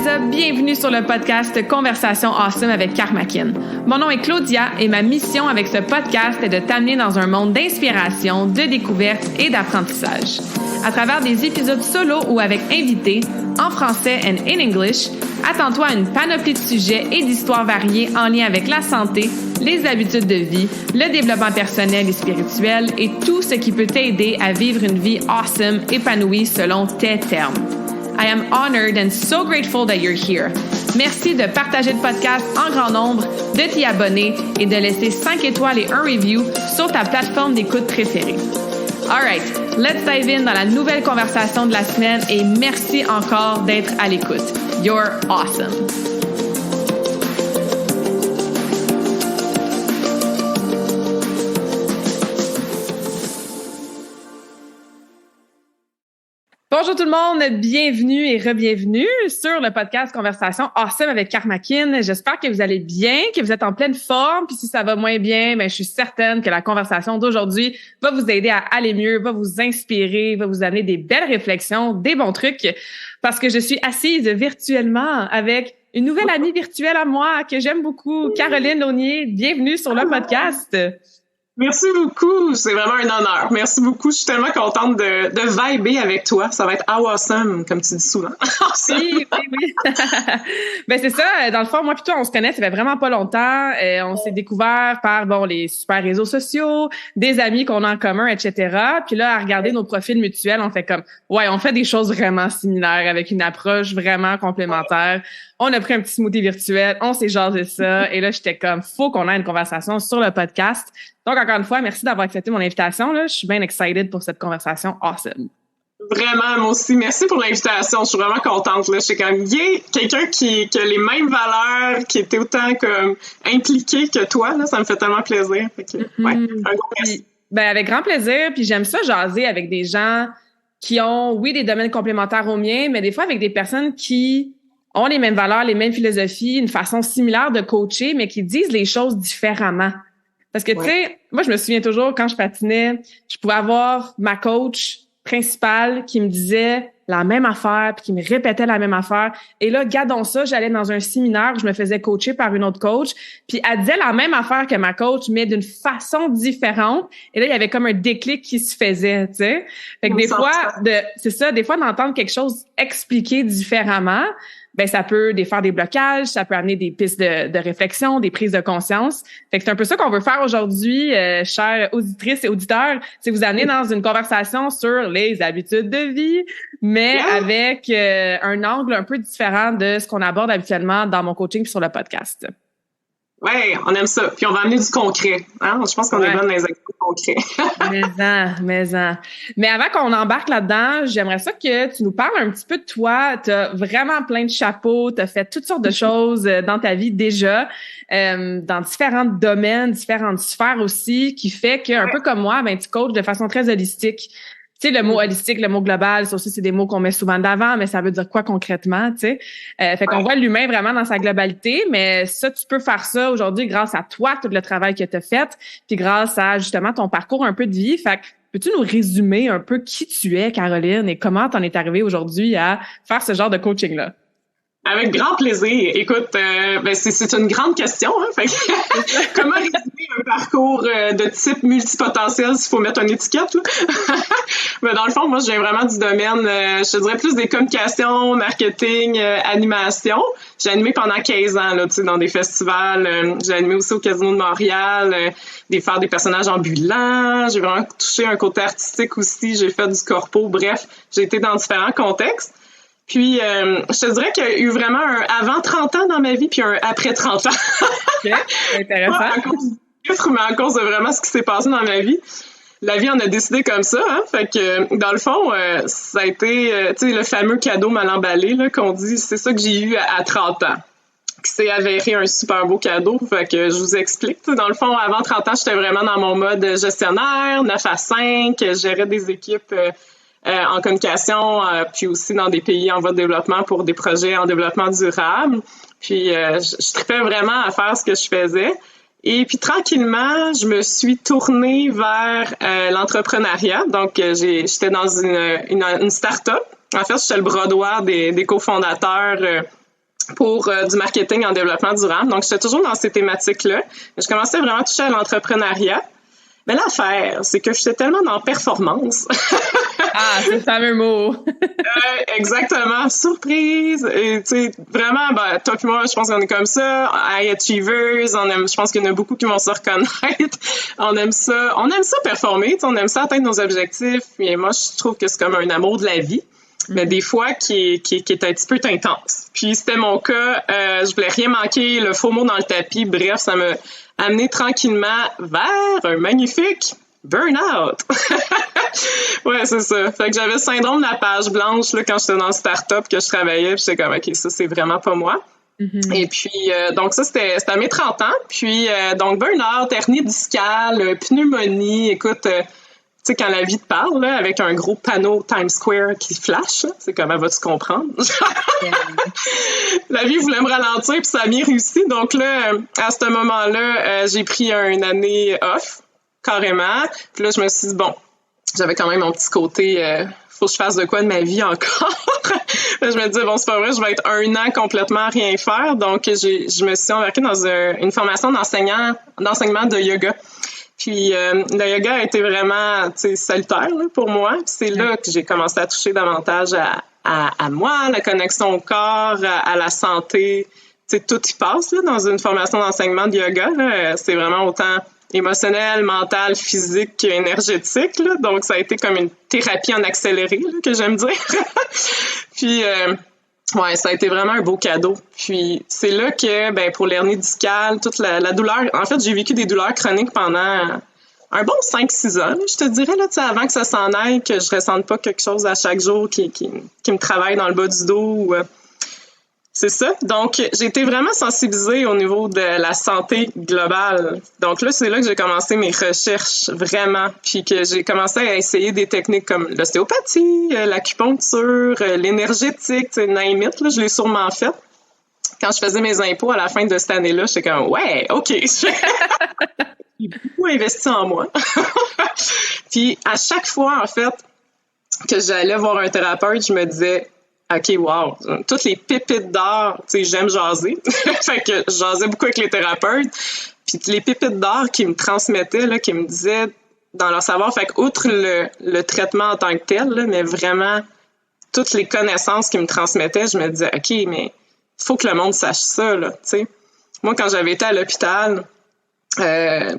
What's up? Bienvenue sur le podcast Conversation Awesome avec Karmakin. Mon nom est Claudia et ma mission avec ce podcast est de t'amener dans un monde d'inspiration, de découverte et d'apprentissage. À travers des épisodes solo ou avec invités, en français and in English, attends-toi à une panoplie de sujets et d'histoires variées en lien avec la santé, les habitudes de vie, le développement personnel et spirituel et tout ce qui peut t'aider à vivre une vie awesome, épanouie selon tes termes. I am honored and so grateful that you're here. Merci de partager le podcast en grand nombre, de t'y abonner et de laisser 5 étoiles et un review sur ta plateforme d'écoute préférée. All right, let's dive in dans la nouvelle conversation de la semaine et merci encore d'être à l'écoute. You're awesome. Bonjour tout le monde, bienvenue et re-bienvenue sur le podcast Conversation Awesome avec Karmakin. J'espère que vous allez bien, que vous êtes en pleine forme, puis si ça va moins bien, je suis certaine que la conversation d'aujourd'hui va vous aider à aller mieux, va vous inspirer, va vous amener des belles réflexions, des bons trucs, parce que je suis assise virtuellement avec une nouvelle amie virtuelle à moi que j'aime beaucoup, Caroline Launier. Bienvenue sur le podcast. Merci beaucoup, c'est vraiment un honneur. Merci beaucoup, je suis tellement contente de vibrer avec toi. Ça va être awesome, comme tu dis souvent. Awesome. Oui. Ben c'est ça, dans le fond, moi puis toi, on se connaît, ça fait vraiment pas longtemps. On s'est découvert par, les super réseaux sociaux, des amis qu'on a en commun, etc. Puis là, à regarder nos profils mutuels, on fait comme, on fait des choses vraiment similaires avec une approche vraiment complémentaire. On a pris un petit smoothie virtuel, on s'est jasé ça, et là, j'étais comme, faut qu'on ait une conversation sur le podcast. Donc, encore une fois, merci d'avoir accepté mon invitation. Là. Je suis bien excited pour cette conversation awesome. Vraiment, moi aussi. Merci pour l'invitation. Je suis vraiment contente. Là. Je suis comme, quelqu'un qui a les mêmes valeurs, qui était autant comme impliqué que toi. Là, ça me fait tellement plaisir. Fait que, un gros merci. Avec grand plaisir. Puis j'aime ça jaser avec des gens qui ont, des domaines complémentaires aux miens, mais des fois avec des personnes qui ont les mêmes valeurs, les mêmes philosophies, une façon similaire de coacher, mais qui disent les choses différemment. Parce que, tu sais, moi, je me souviens toujours, quand je patinais, je pouvais avoir ma coach principale qui me disait la même affaire, puis qui me répétait la même affaire. Et là, gardons ça, j'allais dans un séminaire où je me faisais coacher par une autre coach, puis elle disait la même affaire que ma coach, mais d'une façon différente. Et là, il y avait comme un déclic qui se faisait, tu sais. Fait que des fois, d'entendre quelque chose expliqué différemment, ça peut défaire des blocages, ça peut amener des pistes de réflexion, des prises de conscience. Fait que c'est un peu ça qu'on veut faire aujourd'hui, chères auditrices et auditeurs, c'est vous amener dans une conversation sur les habitudes de vie, mais avec un angle un peu différent de ce qu'on aborde habituellement dans mon coaching sur le podcast. Ouais, on aime ça. Puis on va amener du concret. Hein? Je pense qu'on est bonne dans les exemples concrets. Mais avant qu'on embarque là-dedans, j'aimerais ça que tu nous parles un petit peu de toi. Tu as vraiment plein de chapeaux, tu as fait toutes sortes de choses dans ta vie déjà, dans différents domaines, différentes sphères aussi, qui fait que, un peu comme moi, tu coaches de façon très holistique. Tu sais, le mot holistique, le mot global, ça aussi, c'est des mots qu'on met souvent d'avant, mais ça veut dire quoi concrètement, tu sais? Fait qu'on voit l'humain vraiment dans sa globalité, mais ça, tu peux faire ça aujourd'hui grâce à toi, tout le travail que tu as fait, puis grâce à, justement, ton parcours un peu de vie. Fait que, peux-tu nous résumer un peu qui tu es, Caroline, et comment t'en es arrivée aujourd'hui à faire ce genre de coaching-là? Avec grand plaisir. Écoute, c'est une grande question. Hein? Fait que, comment résumer un parcours de type multipotentiel s'il faut mettre une étiquette? Là? Mais dans le fond, moi, je viens vraiment du domaine, je te dirais plus des communications, marketing, animation. J'ai animé pendant 15 ans là, dans des festivals. J'ai animé aussi au Casino de Montréal, faire des personnages ambulants. J'ai vraiment touché un côté artistique aussi. J'ai fait du corpo. Bref, j'ai été dans différents contextes. Puis, je te dirais qu'il y a eu vraiment un avant 30 ans dans ma vie, puis un après 30 ans. OK, intéressant. Pas à cause du chiffre, mais à cause de vraiment ce qui s'est passé dans ma vie. La vie en a décidé comme ça, hein. Fait que, dans le fond, ça a été, tu sais, le fameux cadeau mal emballé, là, qu'on dit, c'est ça que j'ai eu à 30 ans. Qui s'est avéré un super beau cadeau. Fait que je vous explique. Dans le fond, avant 30 ans, j'étais vraiment dans mon mode gestionnaire, 9 à 5, je gérais des équipes en communication, puis aussi dans des pays en voie de développement pour des projets en développement durable. Puis je tripais vraiment à faire ce que je faisais. Et puis tranquillement, je me suis tournée vers l'entrepreneuriat. Donc j'étais dans une start-up. En fait, j'étais le bras droit des cofondateurs pour du marketing en développement durable. Donc, j'étais toujours dans ces thématiques-là. Je commençais vraiment à toucher à l'entrepreneuriat. Mais l'affaire, c'est que j'étais tellement dans performance. Ah, c'est le fameux mot. Exactement. Surprise. Et tu sais, vraiment, ben, toi et moi, je pense qu'on est comme ça. High achievers. Je pense qu'il y en a beaucoup qui vont se reconnaître. On aime ça performer. On aime ça atteindre nos objectifs. Et moi, je trouve que c'est comme un amour de la vie. Mais des fois qui est un petit peu intense. Puis c'était mon cas. Je voulais rien manquer, le faux mot dans le tapis. Bref, ça m'a amené tranquillement vers un magnifique burn-out. Ouais, c'est ça. Fait que j'avais le syndrome de la page blanche là, quand j'étais dans le start-up que je travaillais. Puis j'étais comme, OK, ça, c'est vraiment pas moi. Et puis, donc ça, c'était à mes 30 ans. Puis, donc, burn-out, hernie discale, pneumonie. Écoute, tu sais, quand la vie te parle, là, avec un gros panneau Times Square qui flash, là, c'est comment vas-tu comprendre? La vie voulait me ralentir, puis ça a bien réussi. Donc là, à ce moment-là, j'ai pris une année off, carrément. Puis là, je me suis dit, bon, j'avais quand même mon petit côté, faut que je fasse de quoi de ma vie encore. Je me disais, bon, c'est pas vrai, je vais être 1 an complètement à rien faire. Donc, je me suis embarquée dans une formation d'enseignement de yoga. Puis le yoga a été vraiment salutaire là, pour moi. Puis c'est là que j'ai commencé à toucher davantage à moi, la connexion au corps, à la santé. Tu sais, tout y passe là, dans une formation d'enseignement de yoga. Là. C'est vraiment autant émotionnel, mental, physique, énergétique. Là. Donc, ça a été comme une thérapie en accéléré, là, que j'aime dire. Puis... ouais, ça a été vraiment un beau cadeau. Puis c'est là que, ben, pour l'hernie discale, toute la douleur... En fait, j'ai vécu des douleurs chroniques pendant un bon 5-6 ans. Là, je te dirais, là, avant que ça s'en aille, que je ressente pas quelque chose à chaque jour qui me travaille dans le bas du dos. C'est ça. Donc, j'ai été vraiment sensibilisée au niveau de la santé globale. Donc là, c'est là que j'ai commencé mes recherches, vraiment. Puis que j'ai commencé à essayer des techniques comme l'ostéopathie, l'acupuncture, l'énergétique, tu sais, name it, là, je l'ai sûrement fait. Quand je faisais mes impôts à la fin de cette année-là, j'étais comme, ouais, OK. J'ai beaucoup investi en moi. Puis à chaque fois, en fait, que j'allais voir un thérapeute, je me disais, OK, wow, toutes les pépites d'or, tu sais, j'aime jaser. Fait que je jasais beaucoup avec les thérapeutes. Puis les pépites d'or qui me transmettaient, là, qui me disaient dans leur savoir, fait qu'outre le traitement en tant que tel, là, mais vraiment toutes les connaissances qu'ils me transmettaient, je me disais, OK, mais il faut que le monde sache ça, là, tu sais. Moi, quand j'avais été à l'hôpital,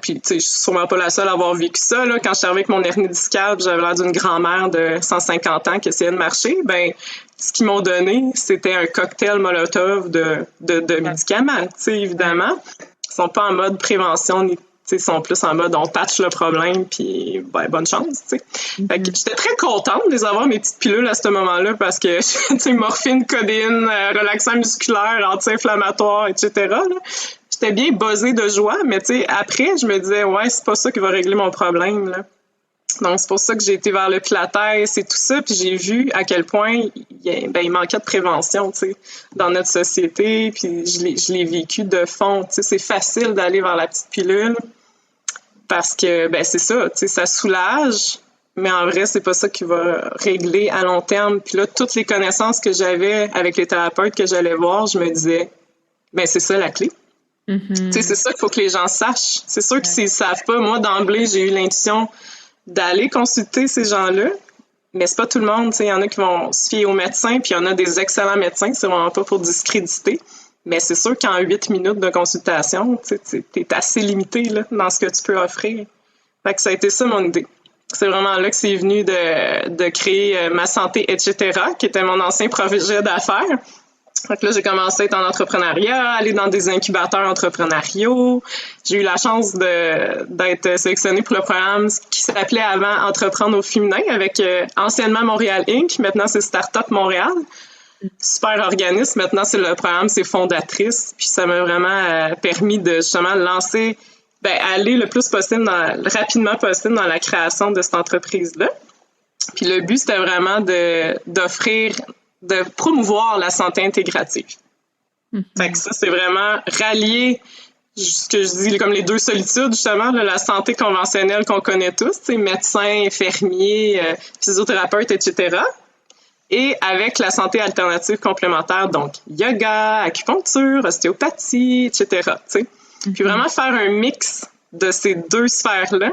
puis tu sais, je suis sûrement pas la seule à avoir vécu ça, là, quand je suis arrivée avec mon hernie discale, j'avais l'air d'une grand-mère de 150 ans qui essayait de marcher, ben ce qu'ils m'ont donné, c'était un cocktail Molotov de médicaments, tu sais, évidemment. Ils sont pas en mode prévention, ni ils sont plus en mode on patche le problème, puis ben, bonne chance, tu sais. Fait que j'étais très contente de les avoir, mes petites pilules, à ce moment-là, parce que, tu sais, morphine, codéine, relaxant musculaire, anti-inflammatoire, etc., là. J'étais bien buzzée de joie, mais tu sais, après, je me disais, ouais, c'est pas ça qui va régler mon problème, là. Donc, c'est pour ça que j'ai été vers le pilates et tout ça, puis j'ai vu à quel point il manquait de prévention, tu sais, dans notre société, puis je l'ai vécu de fond, tu sais, c'est facile d'aller vers la petite pilule, parce que, ben c'est ça, tu sais, ça soulage, mais en vrai, c'est pas ça qui va régler à long terme. Puis là, toutes les connaissances que j'avais avec les thérapeutes que j'allais voir, je me disais, ben c'est ça la clé. Tu sais, c'est ça qu'il faut que les gens sachent. C'est sûr que s'ils savent pas, moi, d'emblée, j'ai eu l'intuition d'aller consulter ces gens-là, mais c'est pas tout le monde. Tu sais, il y en a qui vont se fier aux médecins, puis il y en a des excellents médecins, c'est vraiment pas pour discréditer. Mais c'est sûr qu'en 8 minutes de consultation, tu sais, t'es assez limité là, dans ce que tu peux offrir. Fait que ça a été ça mon idée. C'est vraiment là que c'est venu de créer Ma Santé, etc., qui était mon ancien projet d'affaires. Fait que là, j'ai commencé à être en entrepreneuriat, aller dans des incubateurs entrepreneuriaux. J'ai eu la chance d'être sélectionnée pour le programme qui s'appelait avant Entreprendre au féminin avec anciennement Montréal Inc. Maintenant, c'est Startup Montréal. Super organisme. Maintenant, c'est le programme, c'est fondatrice. Puis ça m'a vraiment permis de justement lancer, aller le plus possible, rapidement possible dans la création de cette entreprise-là. Puis le but, c'était vraiment d'offrir, de promouvoir la santé intégrative. Fait que ça, c'est vraiment rallier ce que je dis comme les deux solitudes, justement, là, la santé conventionnelle qu'on connaît tous, médecins, infirmiers, physiothérapeutes, etc., et avec la santé alternative complémentaire, donc yoga, acupuncture, ostéopathie, etc. Tu sais. Puis vraiment faire un mix de ces deux sphères-là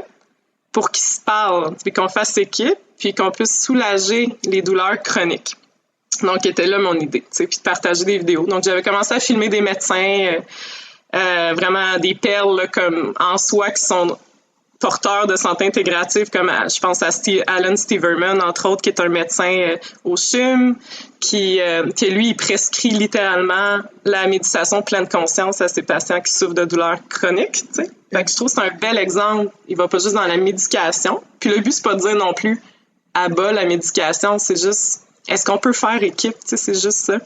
pour qu'ils se parlent, puis qu'on fasse équipe, puis qu'on puisse soulager les douleurs chroniques. Donc, était là mon idée, tu sais, puis de partager des vidéos. Donc, j'avais commencé à filmer des médecins, vraiment des perles là, comme en soi qui sont porteurs de santé intégrative, comme je pense à Alan Steverman, entre autres, qui est un médecin au CHUM, qui lui, il prescrit littéralement la méditation pleine conscience à ses patients qui souffrent de douleurs chroniques, tu sais. Fait que je trouve que c'est un bel exemple. Il va pas juste dans la médication. Puis le but, c'est pas de dire non plus abat la médication, c'est juste est-ce qu'on peut faire équipe, tu sais, c'est juste ça.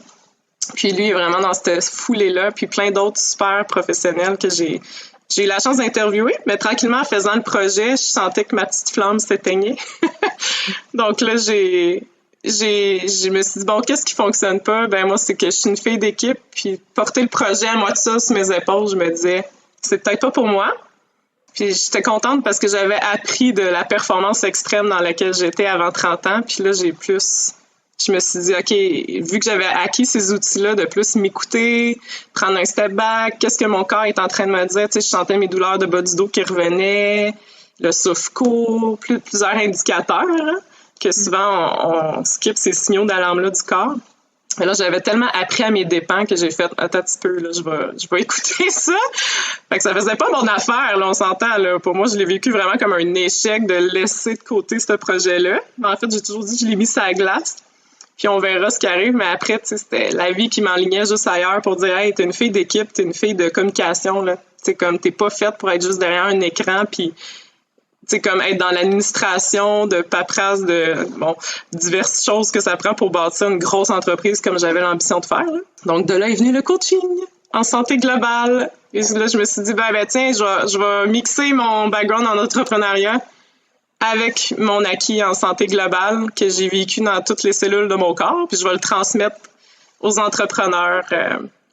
Puis lui, il est vraiment dans cette foulée-là, puis plein d'autres super professionnels que j'ai eu la chance d'interviewer, mais tranquillement, en faisant le projet, je sentais que ma petite flamme s'éteignait. Donc là, je me suis dit, bon, qu'est-ce qui fonctionne pas? Ben moi, c'est que je suis une fille d'équipe, puis porter le projet à moi de ça sur mes épaules, je me disais, c'est peut-être pas pour moi. Puis j'étais contente parce que j'avais appris de la performance extrême dans laquelle j'étais avant 30 ans, puis là, je me suis dit, OK, vu que j'avais acquis ces outils-là, de plus m'écouter, prendre un step back, qu'est-ce que mon corps est en train de me dire? Tu sais, je sentais mes douleurs de bas du dos qui revenaient, le souffle court, plusieurs indicateurs, hein, que souvent on skip ces signaux d'alarme-là du corps. Mais là, j'avais tellement appris à mes dépens que j'ai fait, attends un petit peu, là, je vais écouter ça. Fait que ça faisait pas mon affaire, là, on s'entend, là. Pour moi, je l'ai vécu vraiment comme un échec de laisser de côté ce projet-là. Mais en fait, j'ai toujours dit que je l'ai mis sur la glace. Puis on verra ce qui arrive, mais après, tu sais, c'était la vie qui m'enlignait juste ailleurs pour dire, hey, t'es une fille d'équipe, t'es une fille de communication, là. Tu sais, comme t'es pas faite pour être juste derrière un écran, puis, tu sais, comme être dans l'administration de paperasse de, diverses choses que ça prend pour bâtir une grosse entreprise comme j'avais l'ambition de faire, là. Donc, de là est venu le coaching en santé globale. Et là, je me suis dit, ben tiens, je vais mixer mon background en entrepreneuriat avec mon acquis en santé globale que j'ai vécu dans toutes les cellules de mon corps, puis je vais le transmettre aux entrepreneurs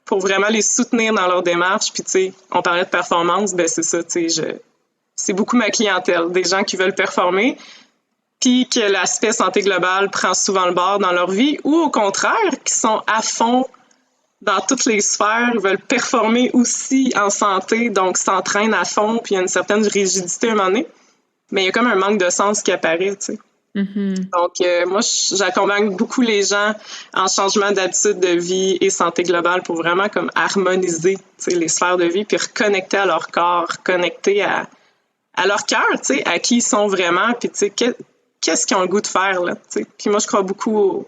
pour vraiment les soutenir dans leur démarche. Puis tu sais, on parlait de performance, ben c'est ça, tu sais, c'est beaucoup ma clientèle, des gens qui veulent performer, puis que l'aspect santé globale prend souvent le bord dans leur vie, ou au contraire, qui sont à fond dans toutes les sphères, ils veulent performer aussi en santé, donc s'entraînent à fond, puis il y a une certaine rigidité à un moment donné. Mais il y a comme un manque de sens qui apparaît, tu sais. Mm-hmm. Donc, moi, j'accompagne beaucoup les gens en changement d'habitude de vie et santé globale pour vraiment comme harmoniser, tu sais, les sphères de vie, puis reconnecter à leur corps, reconnecter à leur cœur, tu sais, à qui ils sont vraiment, puis tu sais, qu'est-ce qu'ils ont le goût de faire, là, tu sais. Puis moi, je crois beaucoup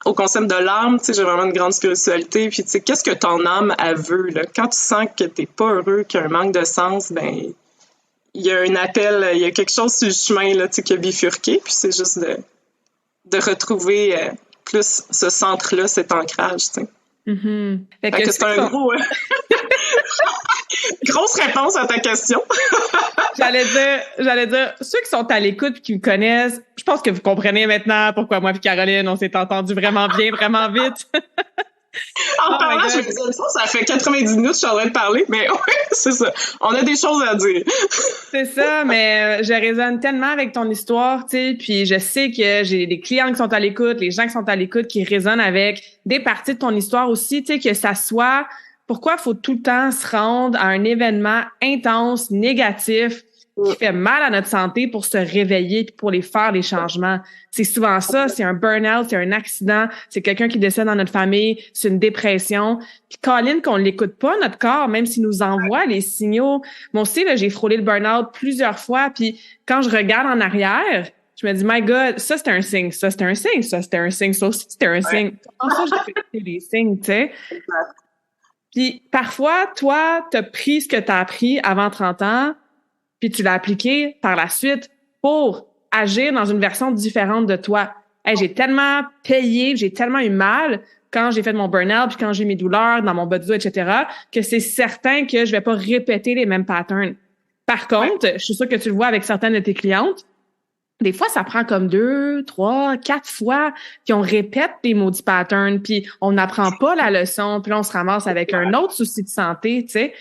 au concept de l'âme, tu sais, j'ai vraiment une grande spiritualité, puis tu sais, qu'est-ce que ton âme, elle veut, là? Quand tu sens que t'es pas heureux, qu'il y a un manque de sens, ben il y a un appel, il y a quelque chose sur le chemin là, tu sais, qui a bifurqué, puis c'est juste de retrouver plus ce centre-là, cet ancrage, tu sais. Mm-hmm. Fait que c'est un gros... Grosse réponse à ta question. J'allais dire, ceux qui sont à l'écoute et qui me connaissent, je pense que vous comprenez maintenant pourquoi moi et Caroline, on s'est entendus vraiment bien, vraiment vite. En parlant, j'ai dit ça fait 90 minutes que je suis en train de parler, mais ouais, c'est ça. On a des choses à dire. C'est ça, mais je résonne tellement avec ton histoire, tu sais, puis je sais que j'ai des clients qui sont à l'écoute, les gens qui sont à l'écoute qui résonnent avec des parties de ton histoire aussi, tu sais, que ça soit pourquoi il faut tout le temps se rendre à un événement intense, négatif, qui fait mal à notre santé pour se réveiller et pour les faire les changements. C'est souvent ça, c'est un burn-out, c'est un accident, c'est quelqu'un qui décède dans notre famille, c'est une dépression. Puis Colin, qu'on l'écoute pas, notre corps, même s'il nous envoie les signaux. Moi aussi, là, j'ai frôlé le burn-out plusieurs fois, puis quand je regarde en arrière, je me dis, my God, ça c'était un signe, ça c'était un signe, ça c'était un signe, ça aussi c'était un signe. Comment ça, j'ai fait des signes, tu sais? Puis parfois, toi, t'as pris ce que t'as appris avant 30 ans, puis tu l'as appliqué par la suite pour agir dans une version différente de toi. Hey, j'ai tellement payé, j'ai tellement eu mal quand j'ai fait mon burn-out, puis quand j'ai mes douleurs dans mon bas du dos, etc., que c'est certain que je vais pas répéter les mêmes patterns. Par contre, je suis sûre que tu le vois avec certaines de tes clientes, des fois, ça prend comme 2, 3, 4 fois, puis on répète des maudits patterns, puis on n'apprend pas la leçon, puis là, on se ramasse avec un autre souci de santé, tu sais.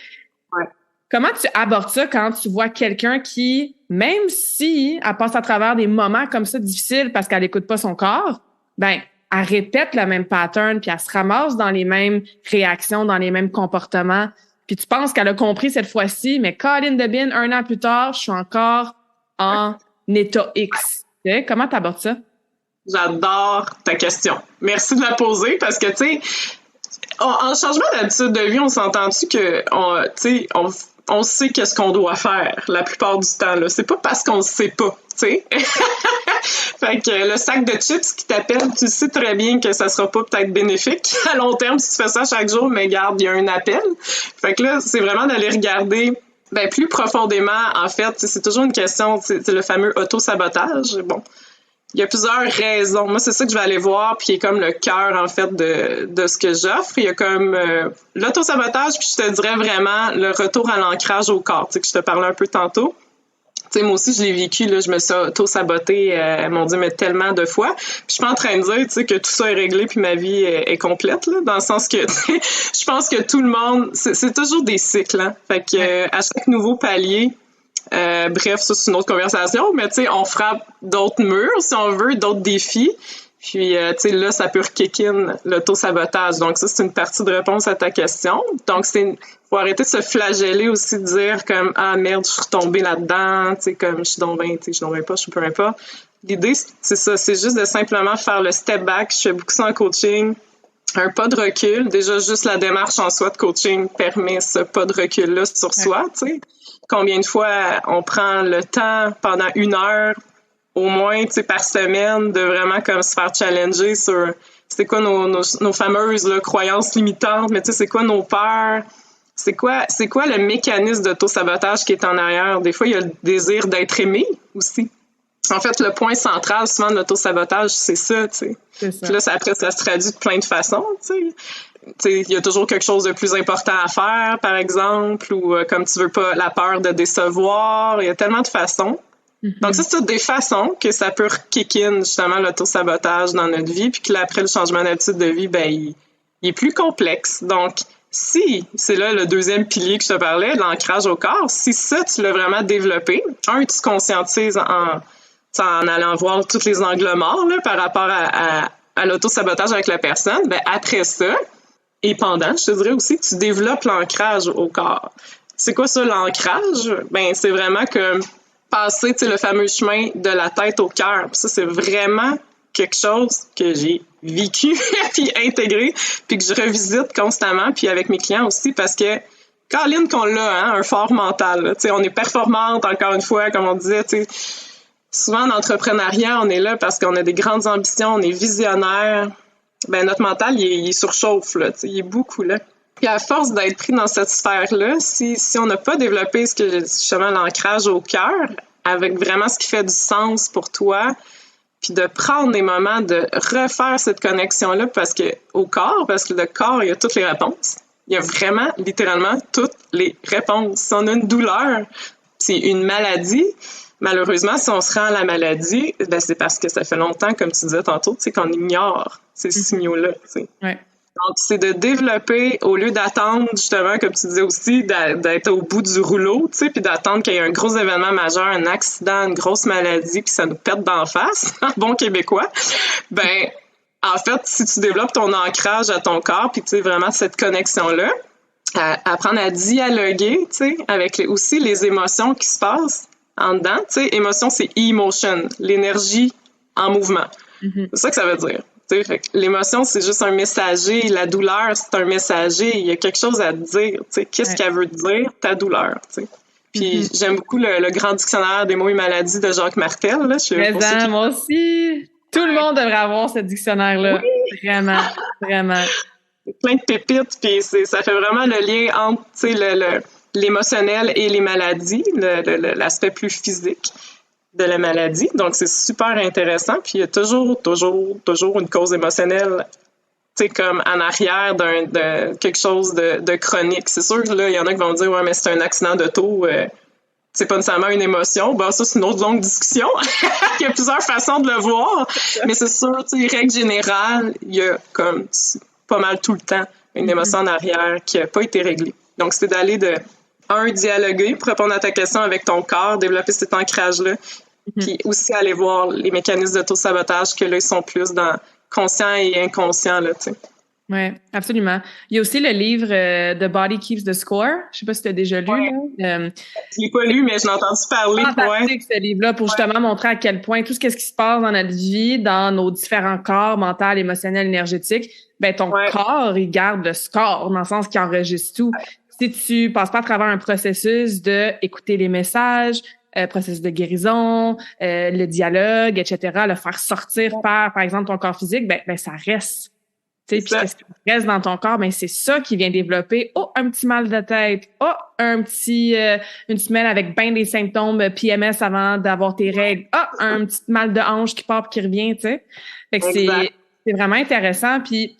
Ouais. Comment tu abordes ça quand tu vois quelqu'un qui, même si elle passe à travers des moments comme ça difficiles parce qu'elle écoute pas son corps, ben elle répète le même pattern, puis elle se ramasse dans les mêmes réactions, dans les mêmes comportements. Puis tu penses qu'elle a compris cette fois-ci, mais Colin Debin, 1 an plus tard, je suis encore en état X. Okay? Comment t'abordes ça? J'adore ta question. Merci de la poser parce que, tu sais, en changement d'habitude de vie, on s'entend-tu que, on sait qu'est-ce qu'on doit faire la plupart du temps, là. C'est pas parce qu'on le sait pas, tu sais. Fait que le sac de chips qui t'appelle, tu sais très bien que ça sera pas peut-être bénéfique à long terme si tu fais ça chaque jour, mais garde, il y a un appel. Fait que là, c'est vraiment d'aller regarder plus profondément, en fait, c'est toujours une question, c'est le fameux auto-sabotage. Bon, il y a plusieurs raisons. Moi, c'est ça que je vais aller voir, puis qui est comme le cœur, en fait, de ce que j'offre. Il y a comme l'auto-sabotage, puis je te dirais vraiment le retour à l'ancrage au corps, tu sais, que je te parlais un peu tantôt. Tu sais, moi aussi, je l'ai vécu, là, je me suis auto-sabotée, mon Dieu, mais tellement de fois. Puis je suis pas en train de dire, tu sais, que tout ça est réglé puis ma vie est complète, là, dans le sens que, tu sais, je pense que tout le monde, c'est toujours des cycles, hein. Fait que à chaque nouveau palier, bref, ça, c'est une autre conversation, mais tu sais, on frappe d'autres murs, si on veut, d'autres défis. Puis, tu sais, là, ça peut kick-in l'auto-sabotage. Donc, ça, c'est une partie de réponse à ta question. Donc, faut arrêter de se flageller aussi, de dire comme, ah merde, je suis retombée là-dedans, tu sais, comme, je suis donc bien, tu sais, je suis donc bien pas, je suis peu importe. L'idée, c'est ça, c'est juste de simplement faire le step back. Je fais beaucoup ça en coaching. Un pas de recul. Déjà, juste la démarche en soi de coaching permet ce pas de recul-là sur soi, tu sais. Combien de fois on prend le temps pendant 1 heure au moins, tu sais, par semaine, de vraiment comme se faire challenger sur c'est quoi nos fameuses là, croyances limitantes, mais tu sais, c'est quoi nos peurs, c'est quoi le mécanisme d'auto-sabotage qui est en arrière. Des fois, il y a le désir d'être aimé aussi. En fait, le point central souvent de l'auto-sabotage, c'est ça, tu sais. Puis là, après, ça se traduit de plein de façons, tu sais. Tu sais, il y a toujours quelque chose de plus important à faire, par exemple, ou comme tu veux pas, la peur de décevoir. Il y a tellement de façons. Donc, ça, c'est toutes des façons que ça peut kick-in, justement, l'auto-sabotage dans notre vie, puis que là, après le changement d'habitude de vie, il est plus complexe. Donc, si, c'est là le deuxième pilier que je te parlais, l'ancrage au corps, si ça, tu l'as vraiment développé, tu te conscientises en allant voir tous les angles morts là, par rapport à l'auto-sabotage avec la personne, après ça, et pendant, je te dirais aussi que tu développes l'ancrage au corps. C'est quoi ça, l'ancrage? C'est vraiment comme passer, tu sais, le fameux chemin de la tête au cœur. Puis ça, c'est vraiment quelque chose que j'ai vécu puis intégré, puis que je revisite constamment, puis avec mes clients aussi, parce que Caroline, qu'on l'a, hein, un fort mental. Tu sais, on est performante, encore une fois, comme on disait, tu sais. Souvent, en entrepreneuriat, on est là parce qu'on a des grandes ambitions, on est visionnaire. Notre mental, il surchauffe, là, tu sais, il est beaucoup là. Puis à force d'être pris dans cette sphère-là, si on n'a pas développé justement l'ancrage au cœur, avec vraiment ce qui fait du sens pour toi, puis de prendre des moments de refaire cette connexion-là parce que le corps, il y a toutes les réponses. Il y a vraiment, littéralement, toutes les réponses. Si on a une douleur, c'est une maladie. Malheureusement, si on se rend à la maladie, c'est parce que ça fait longtemps, comme tu disais tantôt, tu sais, qu'on ignore ces signaux-là. Tu sais. Ouais. Donc, c'est de développer, au lieu d'attendre, justement, comme tu disais aussi, d'être au bout du rouleau, tu sais, puis d'attendre qu'il y ait un gros événement majeur, un accident, une grosse maladie, puis ça nous pète d'en face, bon québécois, en fait, si tu développes ton ancrage à ton corps, puis tu sais, vraiment cette connexion-là, apprendre à dialoguer, tu sais, avec aussi les émotions qui se passent en dedans, tu sais, émotion, c'est e-motion, l'énergie en mouvement. C'est ça que ça veut dire. Fait que l'émotion, c'est juste un messager. La douleur, c'est un messager. Il y a quelque chose à te dire. Qu'est-ce qu'elle veut te dire, ta doulure? T'sais. Puis j'aime beaucoup le grand dictionnaire des mots et maladies de Jacques Martel. Là. Moi aussi. Tout le monde devrait avoir ce dictionnaire-là. Oui. Vraiment, vraiment. Plein de pépites. Puis ça fait vraiment le lien entre l'émotionnel et les maladies, l'aspect plus physique de la maladie. Donc, c'est super intéressant. Puis, il y a toujours une cause émotionnelle, tu sais, comme en arrière de quelque chose de chronique. C'est sûr que là, il y en a qui vont dire, ouais, mais c'est un accident d'auto, c'est pas nécessairement une émotion. Ça, c'est une autre longue discussion. Il y a plusieurs façons de le voir. Mais c'est sûr, tu sais, règle générale, il y a comme pas mal tout le temps une émotion en arrière qui n'a pas été réglée. Donc, c'est d'aller dialoguer pour répondre à ta question avec ton corps, développer cet ancrage-là, puis aussi aller voir les mécanismes d'auto-sabotage que là, ils sont plus dans conscient et inconscient, là, tu sais. Oui, absolument. Il y a aussi le livre The Body Keeps the Score. Je sais pas si tu as déjà lu, là. Je l'ai pas lu, mais j'en ai entendu parler. Fantastique, ce livre-là, pour justement montrer à quel point tout ce qui se passe dans notre vie, dans nos différents corps, mental, émotionnel, énergétique, ben ton corps, il garde le score, dans le sens qu'il enregistre tout. Si tu passes pas à travers un processus de écouter les messages, processus de guérison, le dialogue, etc., le faire sortir par exemple, ton corps physique, ben ça reste. Puis ce qui reste dans ton corps, ben c'est ça qui vient développer un petit mal de tête, une semaine avec bien des symptômes PMS avant d'avoir tes règles, un petit mal de hanche qui part puis qui revient, tu sais. Fait que c'est vraiment intéressant. Puis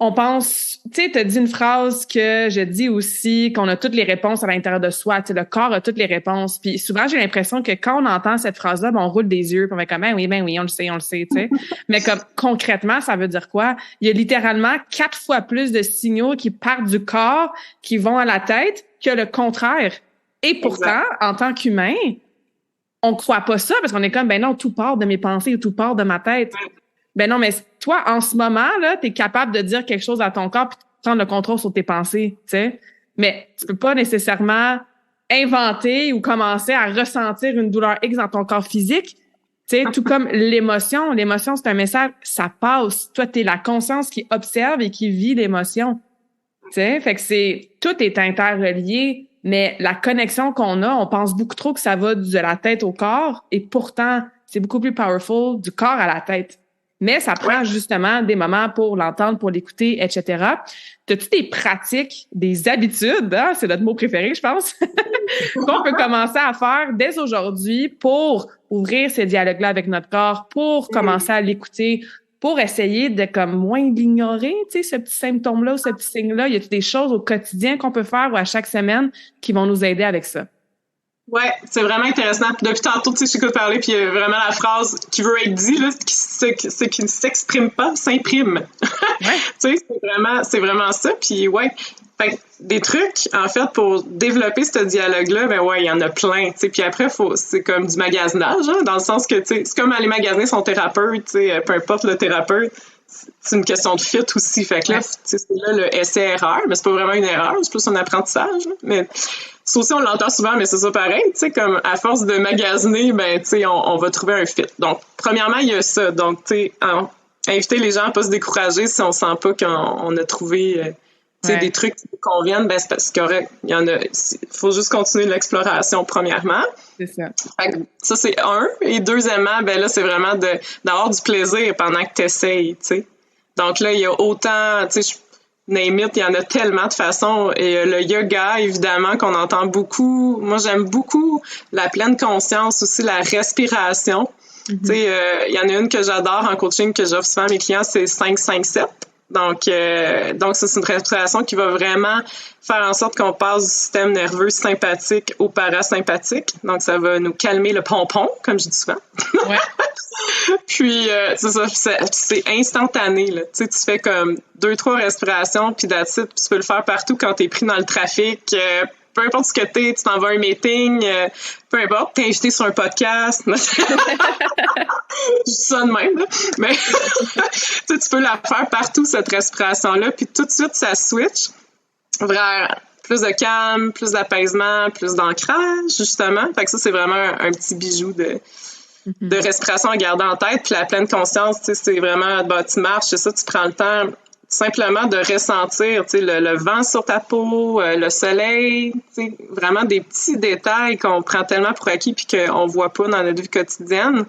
on pense, tu sais, t'as dit une phrase que je dis aussi, qu'on a toutes les réponses à l'intérieur de soi, tu sais, le corps a toutes les réponses. Puis souvent, j'ai l'impression que quand on entend cette phrase-là, ben, on roule des yeux, puis on va comme, ben oui, on le sait, tu sais. Mais comme, concrètement, ça veut dire quoi? Il y a littéralement 4 fois plus de signaux qui partent du corps, qui vont à la tête, que le contraire. Et pourtant, en tant qu'humain, on croit pas ça, parce qu'on est comme, ben non, tout part de mes pensées ou tout part de ma tête. Ben non, mais toi, en ce moment, là, t'es capable de dire quelque chose à ton corps puis de prendre le contrôle sur tes pensées, tu sais. Mais tu peux pas nécessairement inventer ou commencer à ressentir une douleur X dans ton corps physique, tu sais, tout comme l'émotion. L'émotion, c'est un message, ça passe. Toi, t'es la conscience qui observe et qui vit l'émotion, tu sais. Fait que tout est interrelié, mais la connexion qu'on a, on pense beaucoup trop que ça va de la tête au corps et pourtant, c'est beaucoup plus powerful du corps à la tête. Mais ça prend justement des moments pour l'entendre, pour l'écouter, etc. T'as-tu des pratiques, des habitudes, hein? C'est notre mot préféré, je pense, qu'on peut commencer à faire dès aujourd'hui pour ouvrir ces dialogues-là avec notre corps, pour commencer à l'écouter, pour essayer de comme moins l'ignorer, tu sais, ce petit symptôme-là ou ce petit signe-là? Y a-t-il des choses au quotidien qu'on peut faire ou à chaque semaine qui vont nous aider avec ça? Ouais, c'est vraiment intéressant. Depuis tantôt, tu sais, je t'écoute parler, puis vraiment la phrase qui veut être dit, là, c'est qui ne s'exprime pas, s'imprime. Tu sais, c'est vraiment ça. Puis fait, des trucs, en fait, pour développer ce dialogue-là, ben il y en a plein. Tu sais, puis après, c'est comme du magasinage, hein, dans le sens que, tu sais, c'est comme aller magasiner son thérapeute, tu sais, peu importe le thérapeute. C'est une question de fit aussi. Fait que là, c'est là le essai-erreur, mais c'est pas vraiment une erreur, c'est plus un apprentissage. Là. Mais ça aussi, on l'entend souvent, mais c'est ça pareil. Tu sais, comme à force de magasiner, ben, tu sais, on va trouver un fit. Donc, premièrement, il y a ça. Donc, tu sais, inviter les gens à pas se décourager si on sent pas qu'on a trouvé tu sais, des trucs qui nous conviennent, ben, c'est parce qu'il y en a. Faut juste continuer l'exploration, premièrement. C'est ça. Ça, c'est un. Et deuxièmement, ben là, c'est vraiment d'avoir du plaisir pendant que tu essayes, tu sais. Donc là, il y a autant, tu sais, name it, il y en a tellement de façons. Et le yoga, évidemment, qu'on entend beaucoup. Moi, j'aime beaucoup la pleine conscience, aussi la respiration. Tu sais, il y en a une que j'adore en coaching que j'offre souvent à mes clients, c'est 5-5-7. Donc ça, c'est une respiration qui va vraiment faire en sorte qu'on passe du système nerveux sympathique au parasympathique. Donc, ça va nous calmer le pompon, comme je dis souvent. Ouais. Puis, c'est ça, c'est instantané, là. Tu sais, tu fais comme 2-3 respirations, puis that's it. Puis tu peux le faire partout quand t'es pris dans le trafic. Peu importe ce que tu t'en vas à un meeting, peu importe, t'es invité sur un podcast. Je dis ça de même, là. Mais tu peux la faire partout, cette respiration-là, puis tout de suite, ça switch vers plus de calme, plus d'apaisement, plus d'ancrage, justement. Fait que ça, c'est vraiment un petit bijou de respiration à garder en tête. Puis la pleine conscience, tu sais, c'est vraiment, tu marches, c'est ça, tu prends le temps simplement de ressentir, tu sais, le vent sur ta peau, le soleil, tu sais, vraiment des petits détails qu'on prend tellement pour acquis puis qu'on voit pas dans notre vie quotidienne.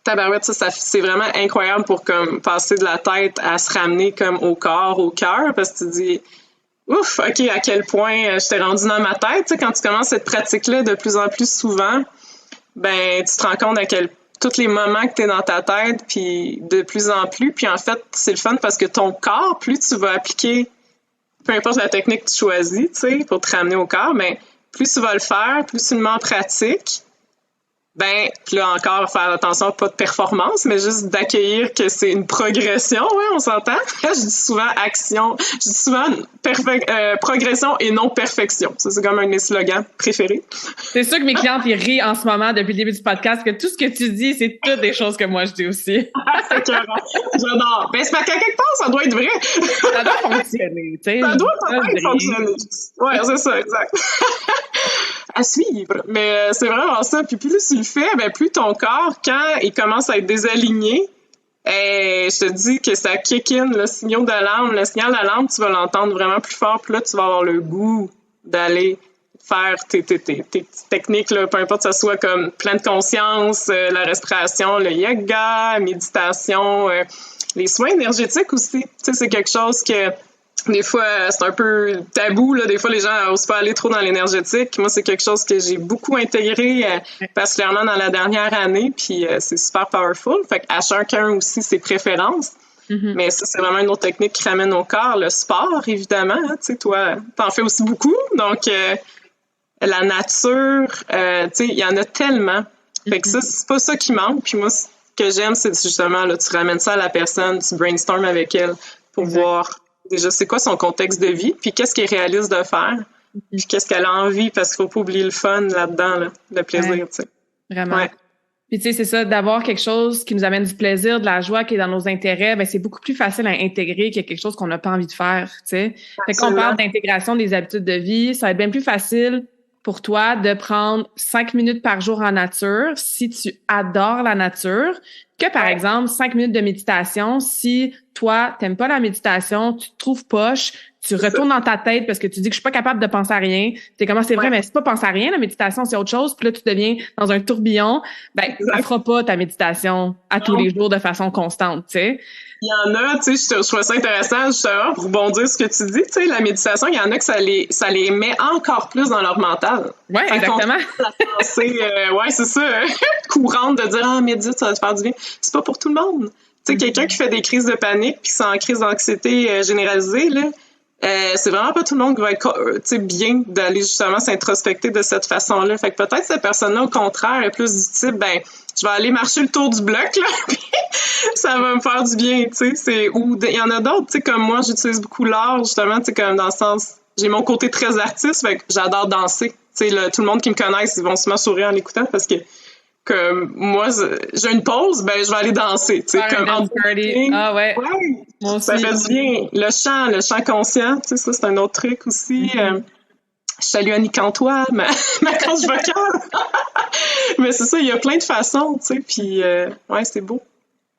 Tabarouette, ça c'est vraiment incroyable pour comme passer de la tête à se ramener comme au corps, au cœur, parce que tu dis ouf, OK, à quel point je t'ai rendu dans ma tête. Tu sais, quand tu commences cette pratique-là de plus en plus souvent, ben tu te rends compte à tous les moments que tu es dans ta tête, puis de plus en plus. Puis en fait, c'est le fun parce que ton corps, plus tu vas appliquer, peu importe la technique que tu choisis, tu sais, pour te ramener au corps, mais plus tu vas le faire, plus tu le mets en pratique, Ben, puis là encore, faire attention, pas de performance, mais juste d'accueillir que c'est une progression, ouais, on s'entend. Je dis souvent je dis souvent progression et non perfection. Ça, c'est comme un de mes slogans préférés. C'est sûr que mes clientes, ils rient en ce moment depuis le début du podcast que tout ce que tu dis, c'est toutes des choses que moi je dis aussi. C'est clair. J'adore. Ben, c'est parce qu'à quelque part, ça doit être vrai. Ça doit fonctionner, tu sais. Ça doit fonctionner. Ouais, c'est ça, exact. À suivre. Mais c'est vraiment ça. Puis plus tu le fais, ben plus ton corps, quand il commence à être désaligné, je te dis que ça kick in le signal d'alarme. Le signal d'alarme, tu vas l'entendre vraiment plus fort. Puis là, tu vas avoir le goût d'aller faire tes petites techniques, là, peu importe que ça soit comme pleine conscience, la respiration, le yoga, la méditation, les soins énergétiques aussi. Tu sais, c'est quelque chose que des fois, c'est un peu tabou, là. Des fois, les gens n'osent pas aller trop dans l'énergétique. Moi, c'est quelque chose que j'ai beaucoup intégré, particulièrement dans la dernière année, puis c'est super powerful. Fait qu'à chacun aussi ses préférences. Mm-hmm. Mais ça, c'est vraiment une autre technique qui ramène au corps. Le sport, évidemment. Hein, tu sais, toi, t'en fais aussi beaucoup. Donc, la nature, tu sais, il y en a tellement. Fait que ça, c'est pas ça qui manque. Puis moi, ce que j'aime, c'est justement, là, tu ramènes ça à la personne, tu brainstorm avec elle pour voir déjà c'est quoi son contexte de vie, puis qu'est-ce qu'elle réalise de faire, puis qu'est-ce qu'elle a envie, parce qu'il faut pas oublier le fun là-dedans, là, le plaisir, tu sais. Vraiment. Ouais. Puis tu sais, c'est ça, d'avoir quelque chose qui nous amène du plaisir, de la joie, qui est dans nos intérêts, ben c'est beaucoup plus facile à intégrer que quelque chose qu'on n'a pas envie de faire, tu sais. Fait qu'on parle d'intégration des habitudes de vie, ça va être bien plus facile pour toi de prendre 5 minutes par jour en nature si tu adores la nature que, par exemple, 5 minutes de méditation si toi, t'aimes pas la méditation, tu te trouves poche, tu retournes dans ta tête parce que tu dis que je suis pas capable de penser à rien. T'es comment c'est vrai, mais c'est pas penser à rien, la méditation, c'est autre chose. Puis là, tu deviens dans un tourbillon. Ben, ça fera pas ta méditation à tous les jours de façon constante, tu sais. Il y en a, tu sais, je trouve ça intéressant, justement, pour rebondir sur ce que tu dis, tu sais, la méditation, il y en a que ça les met encore plus dans leur mental. Ouais, exactement. La pensée, ouais, c'est ça, courante de dire, médite, ça va te faire du bien. C'est pas pour tout le monde. Tu sais, quelqu'un qui fait des crises de panique puis qui est en crise d'anxiété généralisée, là, c'est vraiment pas tout le monde qui va être bien d'aller justement s'introspecter de cette façon-là. Fait que peut-être cette personne-là, au contraire, est plus du type, ben, je vais aller marcher le tour du bloc, là, puis ça va me faire du bien, tu sais. Il y en a d'autres, tu sais, comme moi, j'utilise beaucoup l'art, justement, tu sais, comme dans le sens, j'ai mon côté très artiste, fait que j'adore danser. Tu sais, tout le monde qui me connaisse, ils vont sûrement sourire en l'écoutant parce que moi, j'ai une pause, ben je vais aller danser, tu sais, comme party. Ah ouais. Ouais, ça fait du bien. Le chant conscient, tu sais, ça c'est un autre truc aussi. Je salue Annick Antoine, ma coach vocale. Mais c'est ça, il y a plein de façons, tu sais, puis ouais, c'est beau.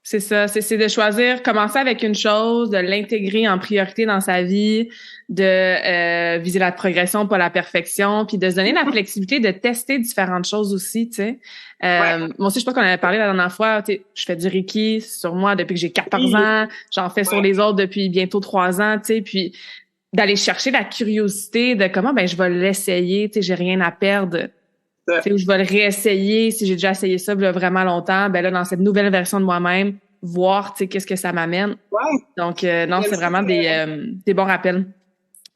C'est ça, c'est de choisir, commencer avec une chose, de l'intégrer en priorité dans sa vie, de viser la progression, pas la perfection, puis de se donner la flexibilité de tester différentes choses aussi, tu sais. Moi aussi, je pense qu'on avait parlé la dernière fois, tu sais, je fais du Reiki sur moi depuis que j'ai 14 ans, j'en fais sur les autres depuis bientôt 3 ans, tu sais, puis d'aller chercher la curiosité de comment, ben je vais l'essayer, tu sais, j'ai rien à perdre. Où je vais le réessayer, si j'ai déjà essayé ça il y a vraiment longtemps, ben là, dans cette nouvelle version de moi-même, voir, tu sais, qu'est-ce que ça m'amène. Ouais. Donc, non, c'est vraiment des bons rappels.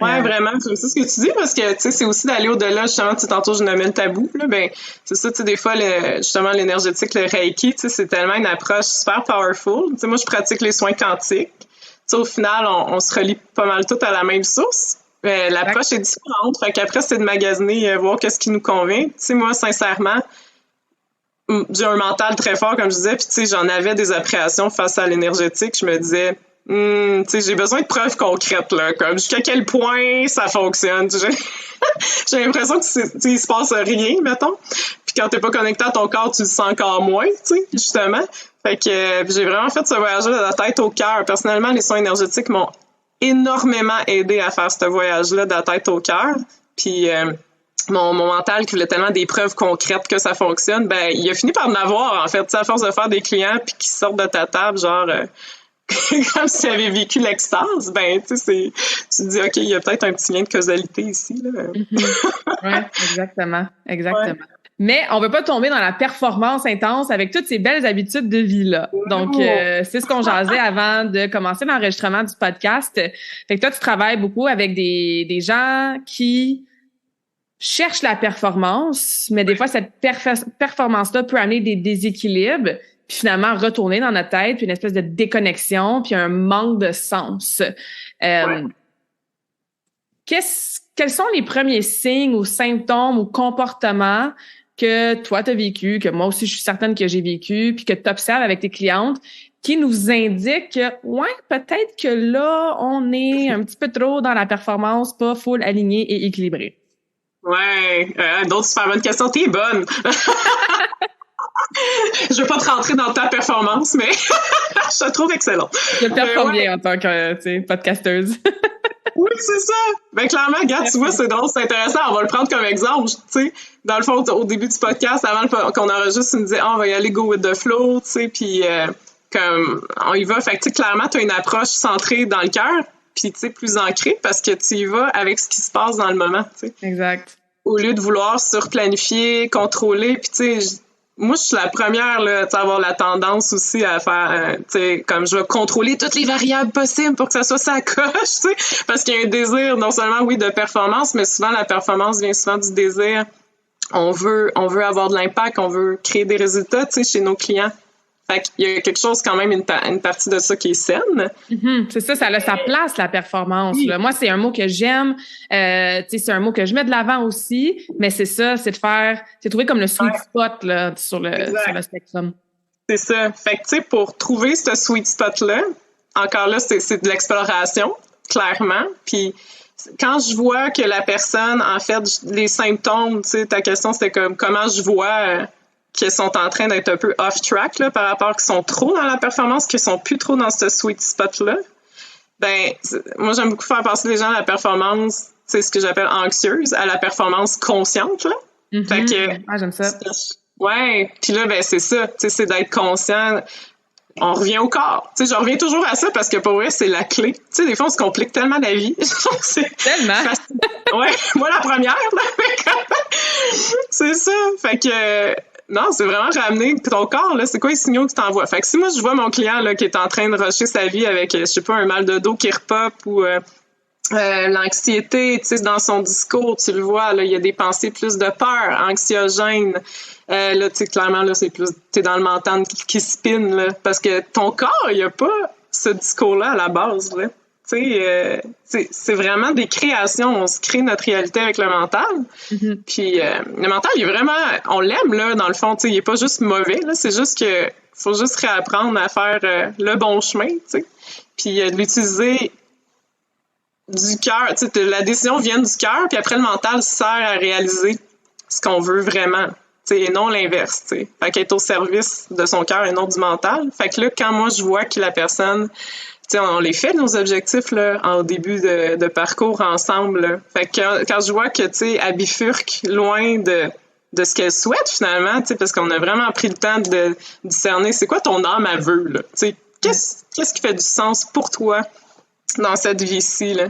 Ouais, vraiment, c'est ce que tu dis, parce que, tu sais, c'est aussi d'aller au-delà, justement, tu sais, tantôt, je nommais le tabou, là, ben, c'est ça, tu sais, des fois, justement, l'énergétique, le Reiki, tu sais, c'est tellement une approche super powerful. Tu sais, moi, je pratique les soins quantiques. Tu sais, au final, on se relie pas mal tout à la même source. L'approche est différente. Fait qu'après, c'est de magasiner, voir qu'est-ce qui nous convient. Tu sais, moi, sincèrement, j'ai un mental très fort, comme je disais, puis tu sais, j'en avais des appréhensions face à l'énergétique. Je me disais, tu sais, j'ai besoin de preuves concrètes, là, comme jusqu'à quel point ça fonctionne. J'ai l'impression que il se passe rien, mettons. Puis quand t'es pas connecté à ton corps, tu le sens encore moins, tu sais, justement. Fait que j'ai vraiment fait ce voyage-là de la tête au cœur. Personnellement, les soins énergétiques m'ont énormément aidé à faire ce voyage-là de la tête au cœur. Puis mon mental qui voulait tellement des preuves concrètes que ça fonctionne, ben il a fini par en avoir, en fait. À force de faire des clients puis qui sortent de ta table, genre comme s'ils avaient vécu l'extase, ben tu sais, tu te dis, OK, il y a peut-être un petit lien de causalité ici, là. Oui, exactement. Ouais. Mais on veut pas tomber dans la performance intense avec toutes ces belles habitudes de vie-là. Donc, c'est ce qu'on jasait avant de commencer l'enregistrement du podcast. Fait que toi, tu travailles beaucoup avec des gens qui cherchent la performance, mais des fois, cette performance-là peut amener des déséquilibres, puis finalement retourner dans notre tête, puis une espèce de déconnexion, puis un manque de sens. Quels sont les premiers signes ou symptômes ou comportements que toi, tu as vécu, que moi aussi, je suis certaine que j'ai vécu, puis que tu observes avec tes clientes, qui nous indiquent que, ouais, peut-être que là, on est un petit peu trop dans la performance, pas full alignée et équilibrée? Ouais, d'autres super bonnes questions. T'es bonne! Je veux pas te rentrer dans ta performance, mais je te trouve excellente. Je performe bien en tant que podcasteuse. Oui, c'est ça. Ben clairement, regarde, tu vois, c'est drôle, c'est intéressant. On va le prendre comme exemple. Tu sais, dans le fond, au début du podcast, avant qu'on enregistre, tu me disais, on va y aller go with the flow, tu sais, puis comme on y va. Fait que tu sais, clairement, tu as une approche centrée dans le cœur, puis tu sais, plus ancrée, parce que tu y vas avec ce qui se passe dans le moment. Tu sais. Exact. Au lieu de vouloir surplanifier, contrôler, puis tu sais. Moi, je suis la première là, à avoir la tendance aussi à faire, tu sais, comme je vais contrôler toutes les variables possibles pour que ça soit sa coche, tu sais, parce qu'il y a un désir non seulement, oui, de performance, mais souvent la performance vient souvent du désir. On veut avoir de l'impact, on veut créer des résultats, tu sais, chez nos clients. Fait qu'il y a quelque chose quand même, une partie de ça qui est saine. Mm-hmm. C'est ça a sa place, la performance. Oui. Là. Moi, c'est un mot que j'aime. C'est un mot que je mets de l'avant aussi. Mais c'est ça, c'est trouver comme le sweet spot là, sur le spectrum. C'est ça. Fait que, tu sais, pour trouver ce sweet spot-là, encore là, c'est de l'exploration, clairement. Puis quand je vois que la personne, en fait, les symptômes, tu sais, ta question, c'était comme comment je vois... qui sont en train d'être un peu off-track là, par rapport qu'ils sont trop dans la performance, qu'ils sont plus trop dans ce sweet spot-là, ben moi, j'aime beaucoup faire passer les gens à la performance, c'est ce que j'appelle anxieuse, à la performance consciente. Là. Mm-hmm. Fait que, j'aime ça. Ouais, puis là, ben c'est ça, c'est d'être conscient. On revient au corps. Tu sais, je reviens toujours à ça parce que pour vrai, c'est la clé. Tu sais, des fois, on se complique tellement la vie. C'est tellement. Facile. Ouais, moi la première. C'est ça. Fait que... Non, c'est vraiment ramener ton corps, là. C'est quoi les signaux que tu t'envoies? Fait que si moi, je vois mon client, là, qui est en train de rusher sa vie avec, je sais pas, un mal de dos qui repop ou l'anxiété, tu sais, dans son discours, tu le vois, là, il y a des pensées plus de peur, anxiogènes. Là, tu sais, clairement, là, c'est plus, t'es dans le mental qui spin, là. Parce que ton corps, il y a pas ce discours-là à la base, là. Tu sais, c'est vraiment des créations. On se crée notre réalité avec le mental. Mm-hmm. Puis le mental, il est vraiment... On l'aime, là, dans le fond. Tu sais, il est pas juste mauvais, là. C'est juste que faut juste réapprendre à faire le bon chemin, tu sais. Puis de l'utiliser du cœur. Tu sais, la décision vient du cœur, puis après, le mental sert à réaliser ce qu'on veut vraiment. Tu sais, et non l'inverse, tu sais. Fait qu'elle est au service de son cœur et non du mental. Fait que là, quand moi, je vois que la personne... T'sais, on les fait, nos objectifs, là, en début de parcours ensemble. Là. Fait que quand je vois que, tu sais, elle bifurque loin de ce qu'elle souhaite, finalement, tu sais, parce qu'on a vraiment pris le temps de discerner c'est quoi ton âme à vœu, là. Tu sais, qu'est-ce qui fait du sens pour toi dans cette vie-ci, là?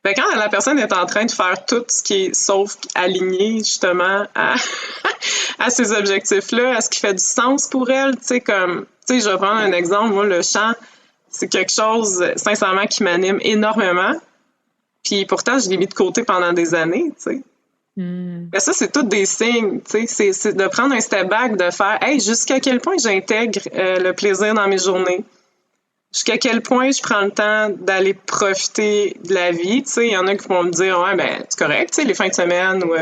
Fait que quand la personne est en train de faire tout ce qui est sauf aligné, justement, à ces objectifs-là, à ce qui fait du sens pour elle, tu sais, comme, tu sais, je vais prendre un exemple, moi, le chant, c'est quelque chose, sincèrement, qui m'anime énormément. Puis pourtant, je l'ai mis de côté pendant des années, tu sais. Mais ça, c'est tous des signes, tu sais. C'est de prendre un step back, de faire, hey, jusqu'à quel point j'intègre le plaisir dans mes journées. Jusqu'à quel point je prends le temps d'aller profiter de la vie, tu sais. Il y en a qui vont me dire, ouais, ben, c'est correct, tu sais, les fins de semaine ou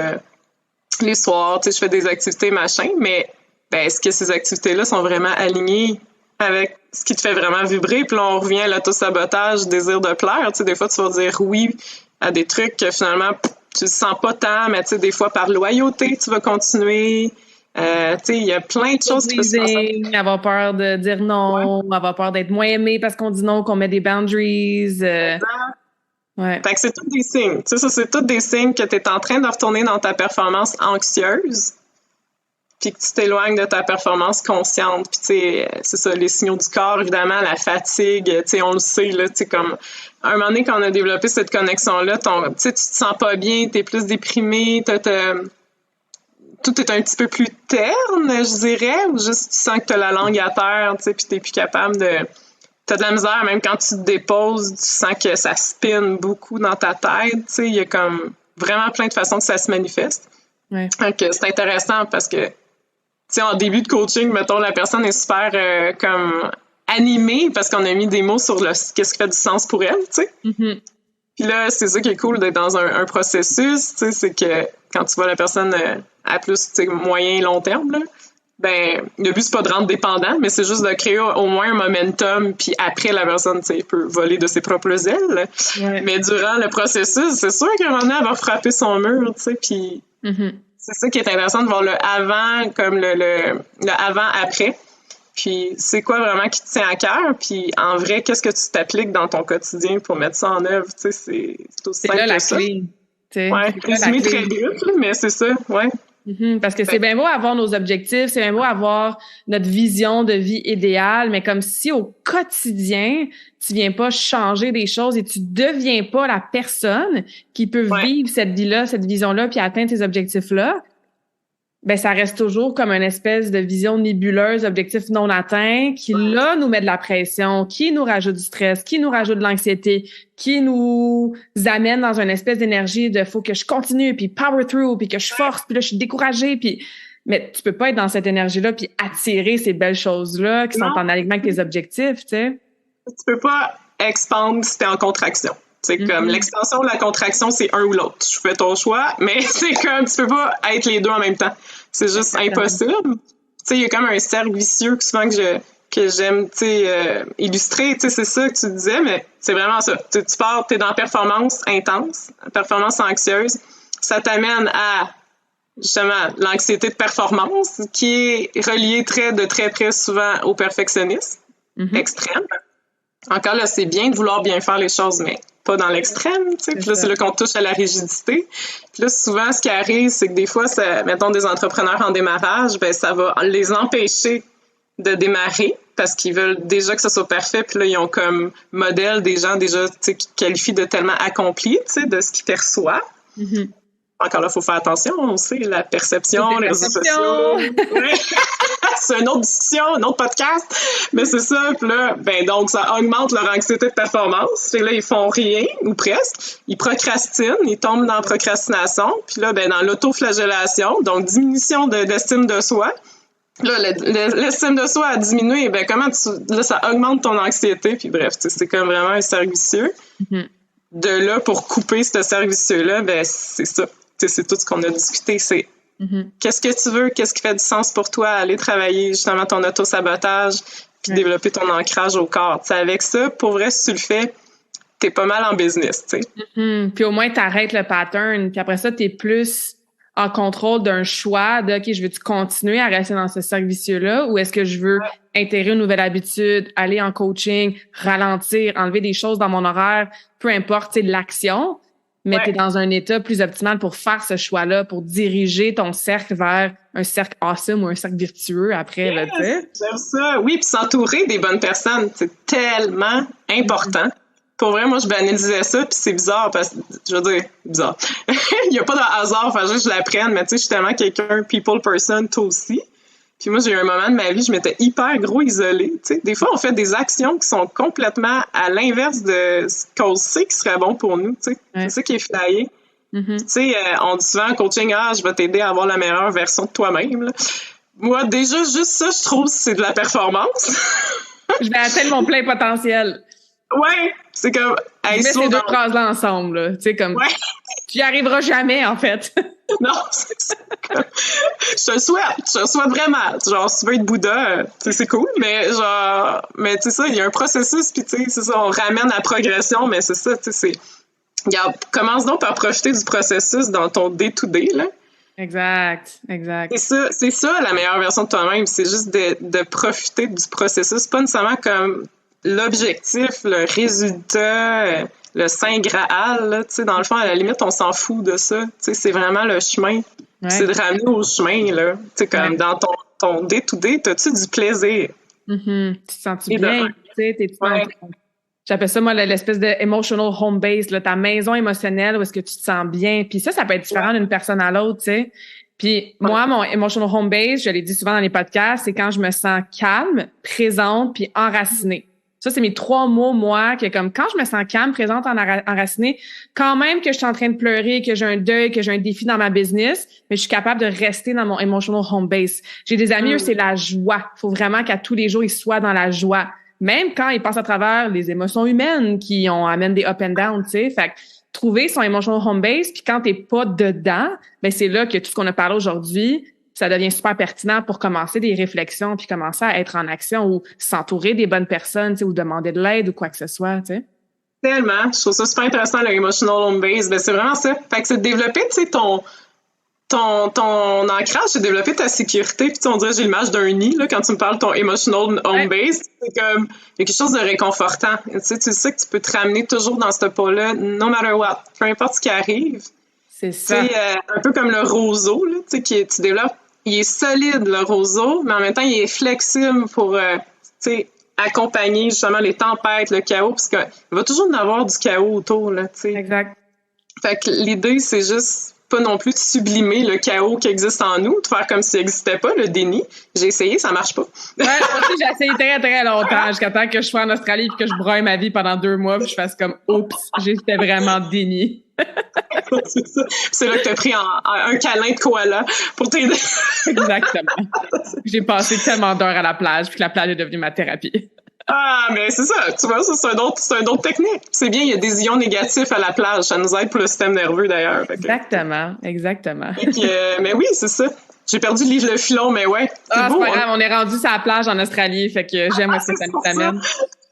les soirs, tu sais, je fais des activités, machin. Mais, ben, est-ce que ces activités-là sont vraiment alignées avec ce qui te fait vraiment vibrer? Puis là, on revient à l'auto-sabotage, désir de plaire. Tu sais, des fois, tu vas dire oui à des trucs que finalement, tu ne sens pas tant, mais tu sais, des fois, par loyauté, tu vas continuer. Tu sais, il y a plein de choses qui peuvent se passer. Avoir peur de dire non, avoir peur d'être moins aimé parce qu'on dit non, qu'on met des boundaries. Ouais. Fait que c'est tous des signes. Tu sais, ça, c'est tous des signes que tu es en train de retourner dans ta performance anxieuse. Puis que tu t'éloignes de ta performance consciente. Puis, tu sais, c'est ça, les signaux du corps, évidemment, la fatigue, tu sais, on le sait, là, tu sais, comme, à un moment donné, quand on a développé cette connexion-là, tu sais, tu te sens pas bien, t'es plus déprimé, tout est un petit peu plus terne, je dirais, ou juste tu sens que t'as la langue à terre, tu sais, puis t'es plus capable de... T'as de la misère, même quand tu te déposes, tu sens que ça spinne beaucoup dans ta tête, tu sais, il y a comme... vraiment plein de façons que ça se manifeste. Ouais. Donc, c'est intéressant parce que, tu sais, en début de coaching, mettons, la personne est super comme animée parce qu'on a mis des mots sur qu'est-ce qui fait du sens pour elle, tu sais. Mm-hmm. Puis là, c'est ça qui est cool d'être dans un processus, tu sais, c'est que quand tu vois la personne à plus, tu sais, moyen, long terme, là, ben, le but, c'est pas de rendre dépendant, mais c'est juste de créer au moins un momentum, puis après, la personne, tu sais, peut voler de ses propres ailes. Ouais. Mais durant le processus, c'est sûr qu'à un moment donné, elle va frapper son mur, tu sais, puis c'est ça qui est intéressant de voir le avant comme le avant-après. Puis c'est quoi vraiment qui te tient à cœur, puis en vrai, qu'est-ce que tu t'appliques dans ton quotidien pour mettre ça en œuvre, tu sais, c'est aussi simple que ça. Clé. Ouais, résumé très brut, mais c'est ça, ouais. Parce que c'est bien beau avoir nos objectifs, c'est bien beau avoir notre vision de vie idéale, mais comme si au quotidien, tu viens pas changer des choses et tu deviens pas la personne qui peut vivre cette vie-là, cette vision-là, puis atteindre tes objectifs-là, ben ça reste toujours comme une espèce de vision nébuleuse, objectif non atteint, qui là nous met de la pression, qui nous rajoute du stress, qui nous rajoute de l'anxiété, qui nous amène dans une espèce d'énergie de faut que je continue, puis power through, puis que je force, puis là je suis découragée, puis mais tu peux pas être dans cette énergie-là puis attirer ces belles choses-là qui sont en alignement avec tes objectifs, tu sais. Tu peux pas expandre si t'es en contraction. C'est comme l'expansion ou la contraction, c'est un ou l'autre. Tu fais ton choix, mais c'est comme tu peux pas être les deux en même temps. C'est juste impossible. Tu sais, il y a comme un cercle vicieux souvent que j'aime, tu sais, illustrer. Tu sais, c'est ça que tu disais, mais c'est vraiment ça. Tu pars, t'es dans performance intense, performance anxieuse. Ça t'amène à justement l'anxiété de performance qui est reliée de très près souvent au perfectionnisme extrême. Encore là, c'est bien de vouloir bien faire les choses, mais pas dans l'extrême, tu sais. Puis là, c'est là qu'on touche à la rigidité. Puis là, souvent, ce qui arrive, c'est que des fois, mettons des entrepreneurs en démarrage, ben ça va les empêcher de démarrer parce qu'ils veulent déjà que ça soit parfait. Puis là, ils ont comme modèle des gens déjà, tu sais, qui qualifient de tellement accomplis, tu sais, de ce qu'ils perçoivent. Encore là, il faut faire attention, on sait, la perception, les réseaux sociaux. C'est une autre discussion, un autre podcast. Mais c'est ça, puis là, ben donc, ça augmente leur anxiété de performance. Fait que là, ils font rien, ou presque. Ils procrastinent, ils tombent dans la procrastination. Puis là, ben dans l'autoflagellation, donc diminution de l'estime de soi. Là, l'estime de soi a diminué, ben là, ça augmente ton anxiété. Puis bref, c'est comme vraiment un cercle vicieux. De là, pour couper ce cercle vicieux-là, ben c'est ça. C'est tout ce qu'on a discuté, c'est qu'est-ce que tu veux, qu'est-ce qui fait du sens pour toi, aller travailler justement ton auto-sabotage, puis développer ton ancrage au corps. T'sais, avec ça, pour vrai, si tu le fais, t'es pas mal en business, tu sais. Puis au moins, t'arrêtes le pattern, puis après ça, t'es plus en contrôle d'un choix de « OK, je veux-tu continuer à rester dans ce cercle vicieux-là ou est-ce que je veux intégrer une nouvelle habitude, aller en coaching, ralentir, enlever des choses dans mon horaire, peu importe, tu sais, l'action ». Mais t'es dans un état plus optimal pour faire ce choix-là, pour diriger ton cercle vers un cercle awesome ou un cercle virtueux après, là, tu sais. J'aime ça. Oui, puis s'entourer des bonnes personnes, c'est tellement important. Pour vrai, moi, je banalisais ça, puis c'est bizarre, parce que, je veux dire, bizarre. Il n'y a pas de hasard, faut juste que je l'apprenne, mais tu sais, je suis tellement quelqu'un, people person, toi aussi. Puis moi, j'ai eu un moment de ma vie, je m'étais hyper gros isolée, tu sais. Des fois, on fait des actions qui sont complètement à l'inverse de ce qu'on sait qui serait bon pour nous, tu sais. C'est ça qui est flyé. Tu sais, on dit souvent en coaching, je vais t'aider à avoir la meilleure version de toi-même, là. Moi, déjà, juste ça, je trouve que c'est de la performance. Je vais atteindre mon plein potentiel. Ouais, c'est comme... Mets ces deux phrases-là ensemble, là. Tu sais, comme... Tu y arriveras jamais, en fait. Non, je te le souhaite vraiment. Genre, si tu veux être Bouddha, c'est cool, mais genre... Mais tu sais ça, il y a un processus, puis tu sais, c'est ça, on ramène à la progression, mais c'est ça, tu sais, commence donc par profiter du processus dans ton day-to-day, là. Exact. C'est ça la meilleure version de toi-même, c'est juste de profiter du processus, pas nécessairement comme l'objectif, le résultat, le saint graal, là, tu sais, dans le fond, à la limite, on s'en fout de ça, tu sais, c'est vraiment le chemin, c'est de ramener au chemin, là, tu sais, comme dans ton day-to-day, t'as-tu du plaisir? Tu te sens bien, tu sais, j'appelle ça, moi, l'espèce de emotional home base, là, ta maison émotionnelle où est-ce que tu te sens bien. Puis ça peut être différent d'une personne à l'autre, tu sais. Puis moi, mon emotional home base, je l'ai dit souvent dans les podcasts, c'est quand je me sens calme, présente, puis enracinée. Ça, c'est mes 3 mots, moi, que comme quand je me sens calme, présente, enracinée, quand même que je suis en train de pleurer, que j'ai un deuil, que j'ai un défi dans ma business, mais je suis capable de rester dans mon emotional home base. J'ai des amis, eux, c'est la joie. Faut vraiment qu'à tous les jours, ils soient dans la joie. Même quand ils passent à travers les émotions humaines qui amènent des up and down, tu sais. Fait que trouver son emotional home base, puis quand t'es pas dedans, ben c'est là que tout ce qu'on a parlé aujourd'hui, ça devient super pertinent pour commencer des réflexions puis commencer à être en action ou s'entourer des bonnes personnes, tu sais, ou demander de l'aide ou quoi que ce soit, tu sais. Tellement. Je trouve ça super intéressant, le emotional home base. Ben, c'est vraiment ça. Fait que c'est de développer, tu sais, ton ancrage, c'est de développer ta sécurité. Puis on dirait, j'ai l'image d'un nid, là, quand tu me parles de ton emotional home base. C'est comme, il y a quelque chose de réconfortant. Tu sais que tu peux te ramener toujours dans ce pas-là, no matter what. Peu importe ce qui arrive. C'est ça. Tu sais, un peu comme le roseau, là, tu sais, tu développes. Il est solide, le roseau, mais en même temps, il est flexible pour, tu sais, accompagner justement les tempêtes, le chaos, parce qu'il va toujours y avoir du chaos autour, là, tu sais. Exact. Fait que l'idée, c'est juste pas non plus de sublimer le chaos qui existe en nous, de faire comme s'il n'existait pas, le déni. J'ai essayé, ça marche pas. Ouais, moi aussi, j'ai essayé très, très longtemps, jusqu'à temps que je sois en Australie et que je broye ma vie pendant 2 mois puis je fasse comme « Oups, j'étais vraiment déni ». C'est ça. C'est là que t'as pris un câlin de koala pour t'aider. Exactement. J'ai passé tellement d'heures à la plage puis que la plage est devenue ma thérapie. Ah, mais c'est ça, tu vois, ça, c'est une autre technique. C'est bien, il y a des ions négatifs à la plage. Ça nous aide pour le système nerveux, d'ailleurs. Exactement. Mais oui, c'est ça. J'ai perdu le filon, mais ouais. C'est beau, pas grave, on est rendu sur la plage en Australie, fait que j'aime ce que ça nous amène.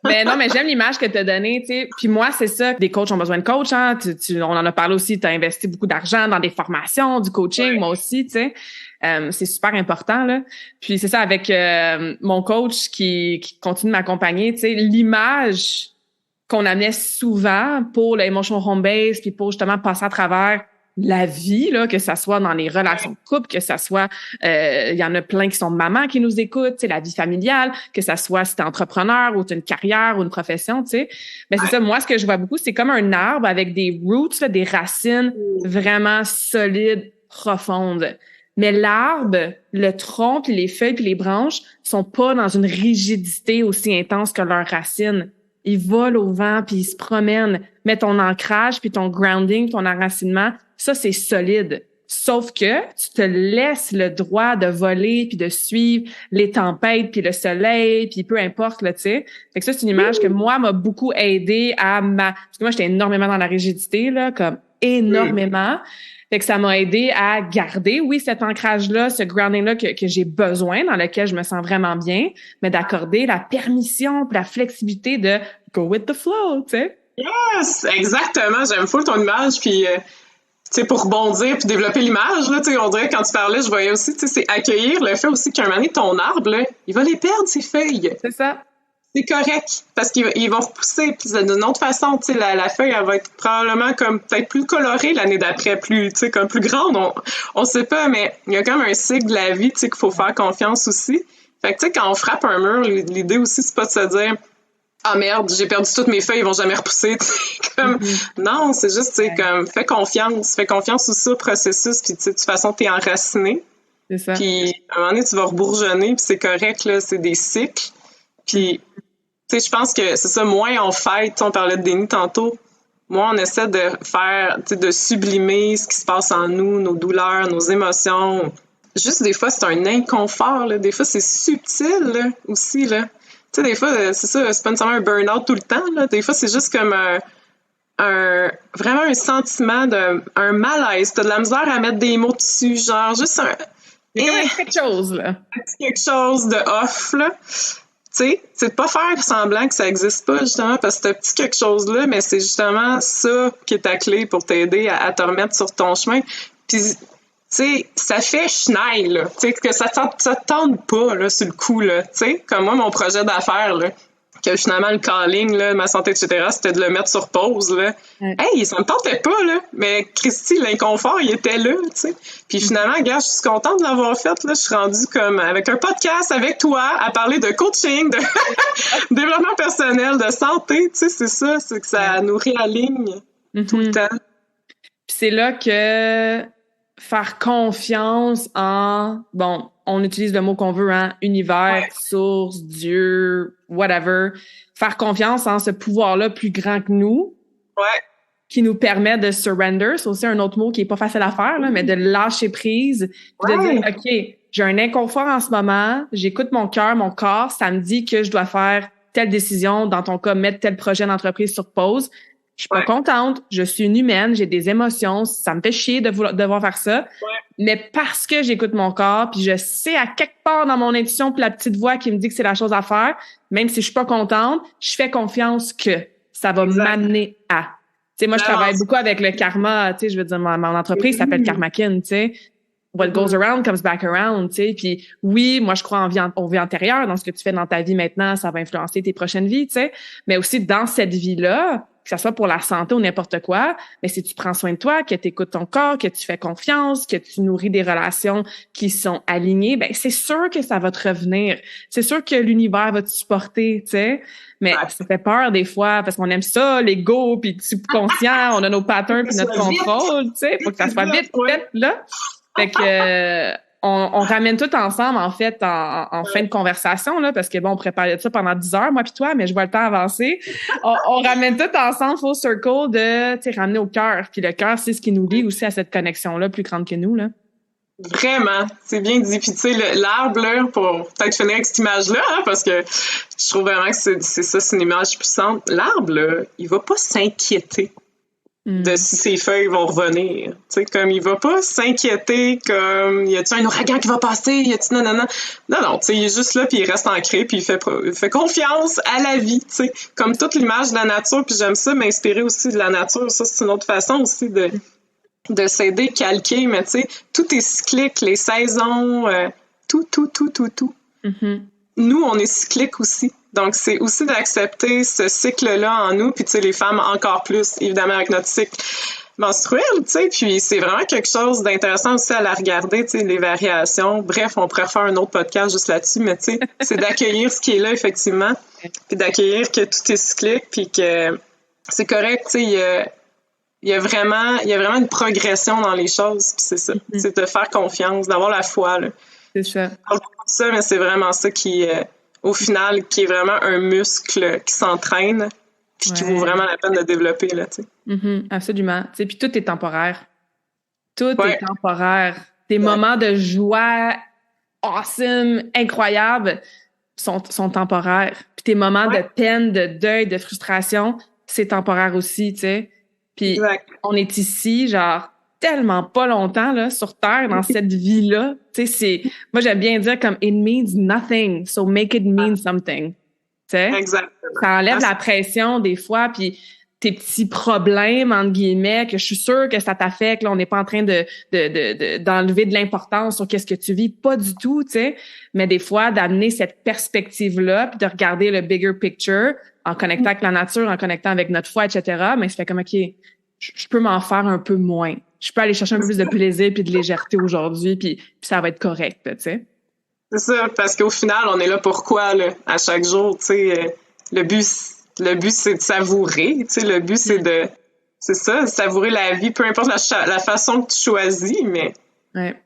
Mais non, mais j'aime l'image que tu as donnée, tu sais. Puis moi, c'est ça, des coachs ont besoin de coachs, hein. On en a parlé aussi, tu as investi beaucoup d'argent dans des formations, du coaching, moi aussi, tu sais. C'est super important, là. Puis c'est ça, avec mon coach qui continue de m'accompagner, tu sais, l'image qu'on amenait souvent pour le emotional home base, puis pour justement passer à travers la vie, là, que ça soit dans les relations de couple, que ça soit, il y en a plein qui sont mamans qui nous écoutent, tu sais, la vie familiale, que ça soit si t'es entrepreneur ou t'as une carrière ou une profession, tu sais. Ben c'est ça, moi, ce que je vois beaucoup, c'est comme un arbre avec des roots, là, des racines vraiment solides, profondes. Mais l'arbre, le tronc, puis les feuilles, puis les branches sont pas dans une rigidité aussi intense que leurs racines. Ils volent au vent, puis ils se promènent. Mais ton ancrage, puis ton grounding, ton enracinement, ça, c'est solide. Sauf que tu te laisses le droit de voler, puis de suivre les tempêtes, puis le soleil, puis peu importe, là, tu sais. Fait que ça, c'est une image que moi, m'a beaucoup aidé parce que moi, j'étais énormément dans la rigidité, là, comme énormément. Fait que ça m'a aidé à garder, oui, cet ancrage-là, ce grounding-là que j'ai besoin, dans lequel je me sens vraiment bien, mais d'accorder la permission, la flexibilité de go with the flow, tu sais. Yes, exactement. J'aime full ton image, puis tu sais, pour rebondir puis développer l'image, là, tu sais, on dirait quand tu parlais, je voyais aussi, tu sais, c'est accueillir le fait aussi qu'à un moment donné, ton arbre, là, il va les perdre, ses feuilles. C'est ça. C'est correct, parce qu'ils vont repousser, puis d'une autre façon, tu sais, la feuille, elle va être probablement comme peut-être plus colorée l'année d'après, plus, tu sais, comme plus grande, on sait pas, mais il y a comme un cycle de la vie, tu sais, qu'il faut faire confiance aussi. Fait que, tu sais, quand on frappe un mur, l'idée aussi, c'est pas de se dire « Ah merde, j'ai perdu toutes mes feuilles, ils vont jamais repousser. » Comme, non, c'est juste, tu sais, comme, fais confiance aussi au processus, puis tu sais, de toute façon, t'es enraciné. C'est ça. Puis, à un moment donné, tu vas rebourgeonner, puis c'est correct, là, c'est des cycles. Puis, tu sais, je pense que c'est ça, moins on fight, on parlait de déni tantôt, moins on essaie de faire, tu sais, de sublimer ce qui se passe en nous, nos douleurs, nos émotions. Juste des fois, c'est un inconfort, là. Des fois, c'est subtil, là, aussi, là. Tu sais, des fois, c'est ça, c'est pas nécessairement un burn-out tout le temps, là. Des fois, c'est juste comme vraiment un sentiment un malaise. T'as de la misère à mettre des mots dessus, genre, juste il y a quelque chose, là. Quelque chose de off, là. Tu sais, c'est de pas faire semblant que ça existe pas, justement, parce que ce petit quelque chose-là, mais c'est justement ça qui est ta clé pour t'aider à te remettre sur ton chemin. Puis, tu sais, ça fait chenille, là. Tu sais, que ça te tente pas, là, sur le coup, là. Tu sais, comme moi, mon projet d'affaires, là, que finalement, le calling, là, ma santé, etc., c'était de le mettre sur pause, là. Hey, ça me tentait pas, là. Mais Christy, l'inconfort, il était là, tu sais. Puis finalement, gars, je suis contente de l'avoir fait, là. Je suis rendue comme avec un podcast avec toi à parler de coaching, de développement personnel, de santé, tu sais, c'est ça. C'est que ça nous réaligne tout le temps. Puis c'est là que faire confiance en, bon, on utilise le mot qu'on veut, hein, univers, source, Dieu, whatever. Faire confiance en ce pouvoir-là plus grand que nous. Qui nous permet de surrender. C'est aussi un autre mot qui est pas facile à faire, là, mais de lâcher prise. Puis de dire, OK, j'ai un inconfort en ce moment, j'écoute mon cœur, mon corps, ça me dit que je dois faire telle décision, dans ton cas, mettre tel projet d'entreprise sur pause. Je suis pas contente, je suis une humaine, j'ai des émotions, ça me fait chier de devoir faire ça. Mais parce que j'écoute mon corps, puis je sais à quelque part dans mon intuition, puis la petite voix qui me dit que c'est la chose à faire, même si je suis pas contente, je fais confiance que ça va m'amener à. Tu sais, moi, je travaille beaucoup avec le karma, tu sais, je veux dire, mon entreprise s'appelle Karmakin, tu sais. What goes around comes back around, tu sais. Puis oui, moi, je crois en vie antérieure, dans ce que tu fais dans ta vie maintenant, ça va influencer tes prochaines vies, tu sais. Mais aussi, dans cette vie-là, que ça soit pour la santé ou n'importe quoi, mais si tu prends soin de toi, que tu écoutes ton corps, que tu fais confiance, que tu nourris des relations qui sont alignées, ben c'est sûr que ça va te revenir. C'est sûr que l'univers va te supporter, tu sais. Mais ça fait peur des fois parce qu'on aime ça, l'ego, puis le subconscient, on a nos patterns puis notre contrôle, tu sais. Faut que ça soit vite, là. Fait que on ramène tout ensemble, en fait, en fin de conversation, là, parce que bon, on pourrait parler de ça pendant 10 heures, moi puis toi, mais je vois le temps avancer. On ramène tout ensemble, full circle, de, tu sais, ramener au cœur. Puis le cœur, c'est ce qui nous lie aussi à cette connexion-là plus grande que nous, là. Vraiment, c'est bien dit. Puis tu sais, l'arbre, là, pour peut-être finir avec cette image-là, hein, parce que je trouve vraiment que c'est ça, c'est une image puissante. L'arbre, là, il va pas s'inquiéter de si ses feuilles vont revenir. Tu sais, comme il va pas s'inquiéter comme y a-t-il un ouragan qui va passer, y a-t-il non, tu sais, il est juste là puis il reste ancré puis il fait confiance à la vie, tu sais, comme toute l'image de la nature. Puis j'aime ça m'inspirer aussi de la nature. Ça, c'est une autre façon aussi de s'aider, calquer, mais tu sais, tout est cyclique, les saisons, tout. Nous, on est cyclique aussi. Donc, c'est aussi d'accepter ce cycle-là en nous, puis tu sais, les femmes encore plus, évidemment, avec notre cycle menstruel, tu sais, puis c'est vraiment quelque chose d'intéressant aussi à la regarder, tu sais, les variations. Bref, on pourrait faire un autre podcast juste là-dessus, mais tu sais, c'est d'accueillir ce qui est là, effectivement, puis d'accueillir que tout est cyclique, puis que c'est correct, tu sais, il y a vraiment une progression dans les choses, puis c'est ça, c'est de faire confiance, d'avoir la foi, là. C'est ça. Ça, mais c'est vraiment ça qui, au final, qui est vraiment un muscle qui s'entraîne puis qui vaut vraiment la peine de développer, là, tu sais. Absolument. Tu sais, puis tout est temporaire. Tout est temporaire. Des moments de joie awesome, incroyables sont temporaires. Puis tes moments de peine, de deuil, de frustration, c'est temporaire aussi, tu sais. Puis on est ici, genre, tellement pas longtemps là sur Terre, dans cette vie-là. Tu sais, moi, j'aime bien dire comme « it means nothing, so make it mean something ». Tu sais? Exactement. Ça enlève la pression des fois, puis tes petits problèmes, entre guillemets, que je suis sûre que ça t'affecte. Là, on n'est pas en train d'enlever de l'importance sur qu'est-ce que tu vis. Pas du tout, tu sais. Mais des fois, d'amener cette perspective-là, puis de regarder le bigger picture en connectant avec la nature, en connectant avec notre foi, etc. Mais ça fait comme « OK, je peux m'en faire un peu moins. Je peux aller chercher un peu plus de plaisir puis de légèreté aujourd'hui, puis ça va être correct, tu sais. » C'est ça, parce qu'au final, on est là pour quoi, là, à chaque jour, tu sais. Le but, c'est de savourer, tu sais. Le but, c'est ça, savourer la vie, peu importe la façon que tu choisis, mais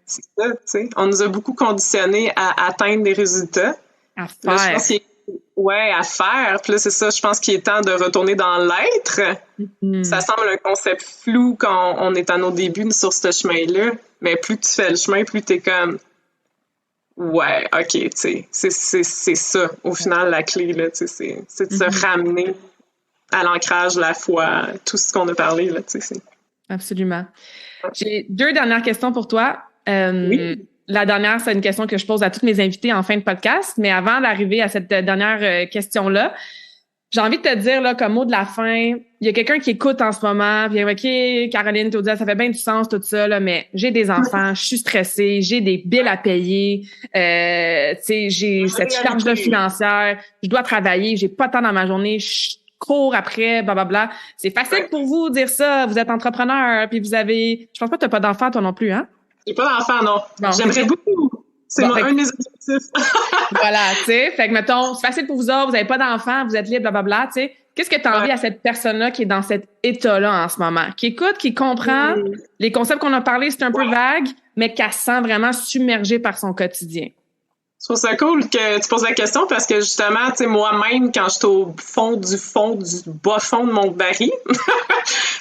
c'est ça, tu sais. On nous a beaucoup conditionnés à atteindre des résultats. À faire. Là, je pense à faire. Puis là, c'est ça, je pense qu'il est temps de retourner dans l'être. Ça semble un concept flou quand on est à nos débuts sur ce chemin-là. Mais plus tu fais le chemin, plus t'es comme OK, tu sais, c'est ça, au final, la clé, là, tu sais, c'est de se ramener à l'ancrage, la foi, tout ce qu'on a parlé, là, tu sais. Absolument. J'ai 2 dernières questions pour toi. La dernière, c'est une question que je pose à toutes mes invités en fin de podcast. Mais avant d'arriver à cette dernière question-là, j'ai envie de te dire, là, comme mot de la fin, il y a quelqu'un qui écoute en ce moment, puis OK, Caroline, tu dis, ça fait bien du sens, tout ça, là, mais j'ai des enfants, je suis stressée, j'ai des billes à payer, tu sais, j'ai cette charge-là financière, je dois travailler, j'ai pas de temps dans ma journée, je cours après, blablabla. C'est facile pour vous de dire ça, vous êtes entrepreneur, puis vous avez, je pense pas que t'as pas d'enfants, toi non plus, hein? J'ai pas d'enfant, non. J'aimerais beaucoup. C'est bon, un de mes objectifs. Voilà, tu sais. Fait que, mettons, c'est facile pour vous autres, vous n'avez pas d'enfants, vous êtes libre, blablabla, tu sais. Qu'est-ce que tu as envie à cette personne-là qui est dans cet état-là en ce moment? Qui écoute, qui comprend les concepts qu'on a parlé, c'est un peu vague, mais qui se sent vraiment submergée par son quotidien. Je trouve ça cool que tu poses la question parce que justement, tu sais, moi-même, quand j'étais au fond du bas fond de mon baril,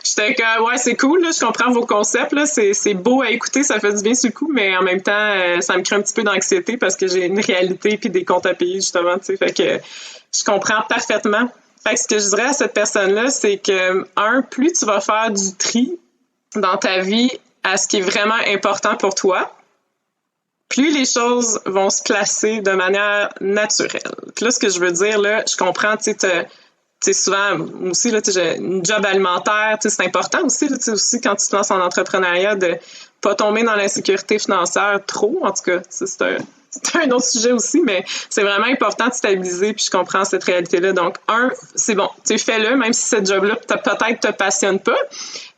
j'étais comme, ouais, c'est cool, là, je comprends vos concepts, là, c'est beau à écouter, ça fait du bien sur le coup, mais en même temps, ça me crée un petit peu d'anxiété parce que j'ai une réalité puis des comptes à payer, justement, tu sais, fait que je comprends parfaitement. Fait que ce que je dirais à cette personne-là, c'est que, plus tu vas faire du tri dans ta vie à ce qui est vraiment important pour toi, plus les choses vont se placer de manière naturelle. Puis là, ce que je veux dire, là, je comprends, tu sais, souvent, moi aussi, là, j'ai une job alimentaire, tu sais, c'est important aussi, là, tu sais, aussi, quand tu te lances en entrepreneuriat, de pas tomber dans l'insécurité financière trop, en tout cas, c'est un autre sujet aussi, mais c'est vraiment important de stabiliser, puis je comprends cette réalité-là. Donc, c'est bon, tu sais, fais-le, même si ce job-là peut-être te passionne pas,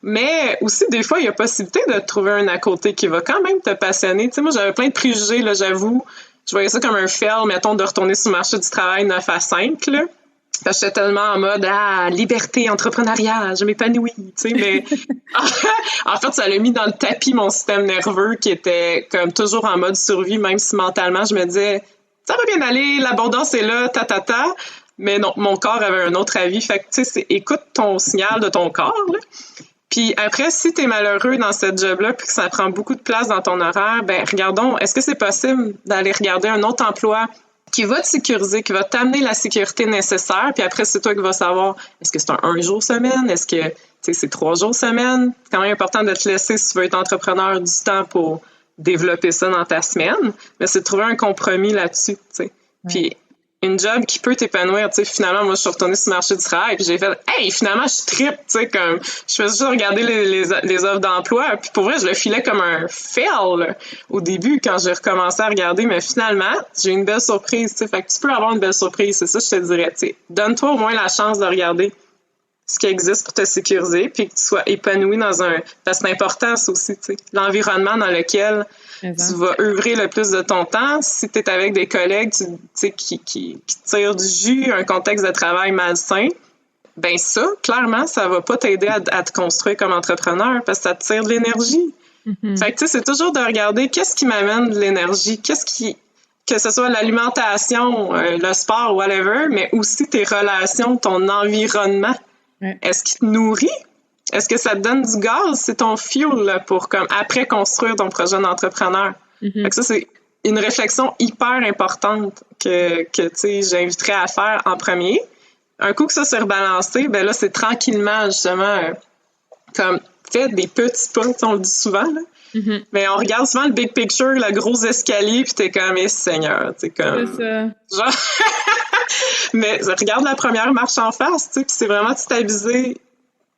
mais aussi, des fois, il y a possibilité de trouver un à côté qui va quand même te passionner. Tu sais, moi, j'avais plein de préjugés, là, j'avoue. Je voyais ça comme un fail, mettons, de retourner sur le marché du travail 9 à 5, là. Parce que j'étais tellement en mode, liberté, entrepreneuriat, je m'épanouis, tu sais, mais en fait, ça l'a mis dans le tapis mon système nerveux qui était comme toujours en mode survie, même si mentalement, je me disais, ça va bien aller, l'abondance est là, mais non, mon corps avait un autre avis. Fait que, tu sais, écoute ton signal de ton corps, là. Puis après, si tu es malheureux dans cette job-là puis que ça prend beaucoup de place dans ton horaire, ben regardons, est-ce que c'est possible d'aller regarder un autre emploi qui va te sécuriser, qui va t'amener la sécurité nécessaire, puis après, c'est toi qui vas savoir, est-ce que c'est un jour semaine, est-ce que c'est 3 jours semaine? C'est quand même important de te laisser, si tu veux être entrepreneur, du temps pour développer ça dans ta semaine, mais c'est de trouver un compromis là-dessus, tu sais. Puis une job qui peut t'épanouir, tu sais, finalement, moi, je suis retournée sur le marché du travail, puis j'ai fait, hey, finalement, je trippe, tu sais, comme, je faisais juste regarder les offres d'emploi, puis pour vrai, je le filais comme un fail, là, au début, quand j'ai recommencé à regarder, mais finalement, j'ai eu une belle surprise, tu sais, fait que tu peux avoir une belle surprise, c'est ça, je te dirais, tu sais, donne-toi au moins la chance de regarder ce qui existe pour te sécuriser, puis que tu sois épanoui dans parce que c'est important, ça aussi, tu sais, l'environnement dans lequel tu vas œuvrer le plus de ton temps. Si tu es avec des collègues qui tirent du jus, un contexte de travail malsain, ben ça, clairement, ça va pas t'aider à te construire comme entrepreneur parce que ça te tire de l'énergie. Mm-hmm. Fait que tu sais, c'est toujours de regarder qu'est-ce qui m'amène de l'énergie, que ce soit l'alimentation, le sport, whatever, mais aussi tes relations, ton environnement. Est-ce qu'il te nourrit? Est-ce que ça te donne du gaz? C'est ton fuel là, pour comme après construire ton projet d'entrepreneur. Mm-hmm. Fait que ça, c'est une réflexion hyper importante que tu sais, j'inviterais à faire en premier. Un coup que ça s'est rebalancé, ben là, c'est tranquillement, justement, comme fait des petits pas, on le dit souvent, là. Mm-hmm. Mais on regarde souvent le big picture, le gros escalier, puis t'es comme, Seigneur, t'es comme... C'est ça. Genre... Mais regarde la première marche en face, tu sais, puis c'est vraiment de stabiliser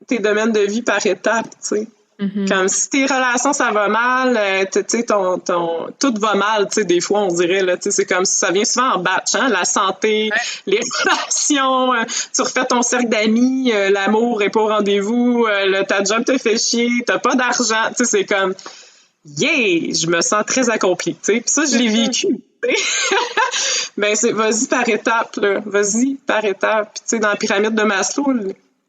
tes domaines de vie par étapes, tu sais. Mm-hmm. Comme si tes relations, ça va mal, tu sais, tout va mal, tu sais, des fois, on dirait, là, tu sais, c'est comme si ça vient souvent en batch, hein, la santé, les relations, tu refais ton cercle d'amis, l'amour est pas au rendez-vous, ta job te fait chier, t'as pas d'argent, tu sais, c'est comme, je me sens très accomplie, tu sais, puis ça, je l'ai vécu. Ben, vas-y par étapes, là. Vas-y par étapes. Puis, tu sais, dans la pyramide de Maslow,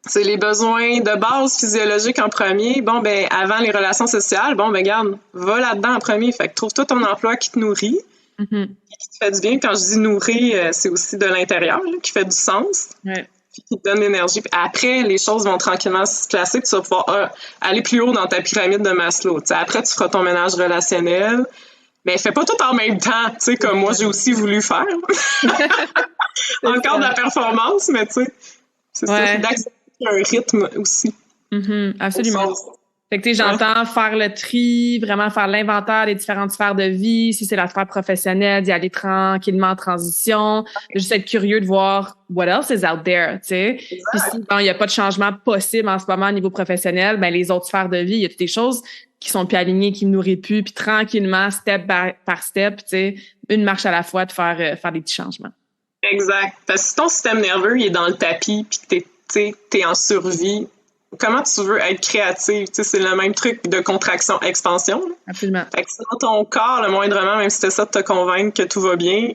c'est les besoins de base physiologiques en premier. Bon, ben, avant les relations sociales, bon, ben, regarde, va là-dedans en premier. Fait que trouve-toi ton emploi qui te nourrit, qui te fait du bien. Quand je dis nourrir, c'est aussi de l'intérieur, là, qui fait du sens. Ouais. Puis qui te donne l'énergie. Puis après, les choses vont tranquillement se placer. Puis tu vas pouvoir aller plus haut dans ta pyramide de Maslow. T'sais, après, tu feras ton ménage relationnel. Mais fais pas tout en même temps, tu sais, comme moi, j'ai aussi voulu faire. Encore de la performance, mais tu sais, c'est ça, d'accepter un rythme aussi. Mm-hmm, absolument. Fait que, tu sais, j'entends faire le tri, vraiment faire l'inventaire des différentes sphères de vie. Si c'est la sphère professionnelle, d'y aller tranquillement en transition. De juste être curieux de voir what else is out there, tu sais. Puis si, il n'y a pas de changement possible en ce moment au niveau professionnel, ben les autres sphères de vie, il y a toutes des choses qui sont plus alignées, qui me nourrissent plus, puis tranquillement, step par step, tu sais, une marche à la fois, de faire des petits changements. Exact. Parce que si ton système nerveux il est dans le tapis, puis que t'es en survie, comment tu veux être créative. Tu sais, c'est le même truc de contraction-expansion. Absolument. Fait que si dans ton corps, le moindrement, même si c'est ça de te convaincre que tout va bien,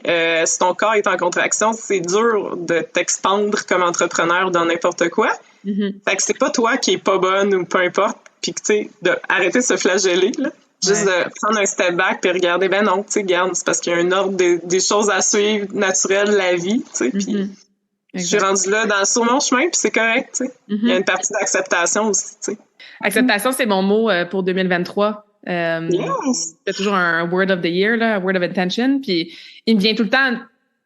si ton corps est en contraction, c'est dur de t'expandre comme entrepreneur dans n'importe quoi. Fait que c'est pas toi qui est pas bonne ou peu importe, puis que, tu sais, arrêter de se flageller, là. Juste de prendre un step back puis regarder, ben non, tu sais, regarde, c'est parce qu'il y a un ordre des choses à suivre naturelles de la vie, tu sais, puis je suis rendue là sur mon chemin, puis c'est correct, tu sais. Il y a une partie d'acceptation aussi, tu sais. Acceptation, c'est mon mot pour 2023. C'est toujours un word of the year, là, un word of intention, puis il me vient tout le temps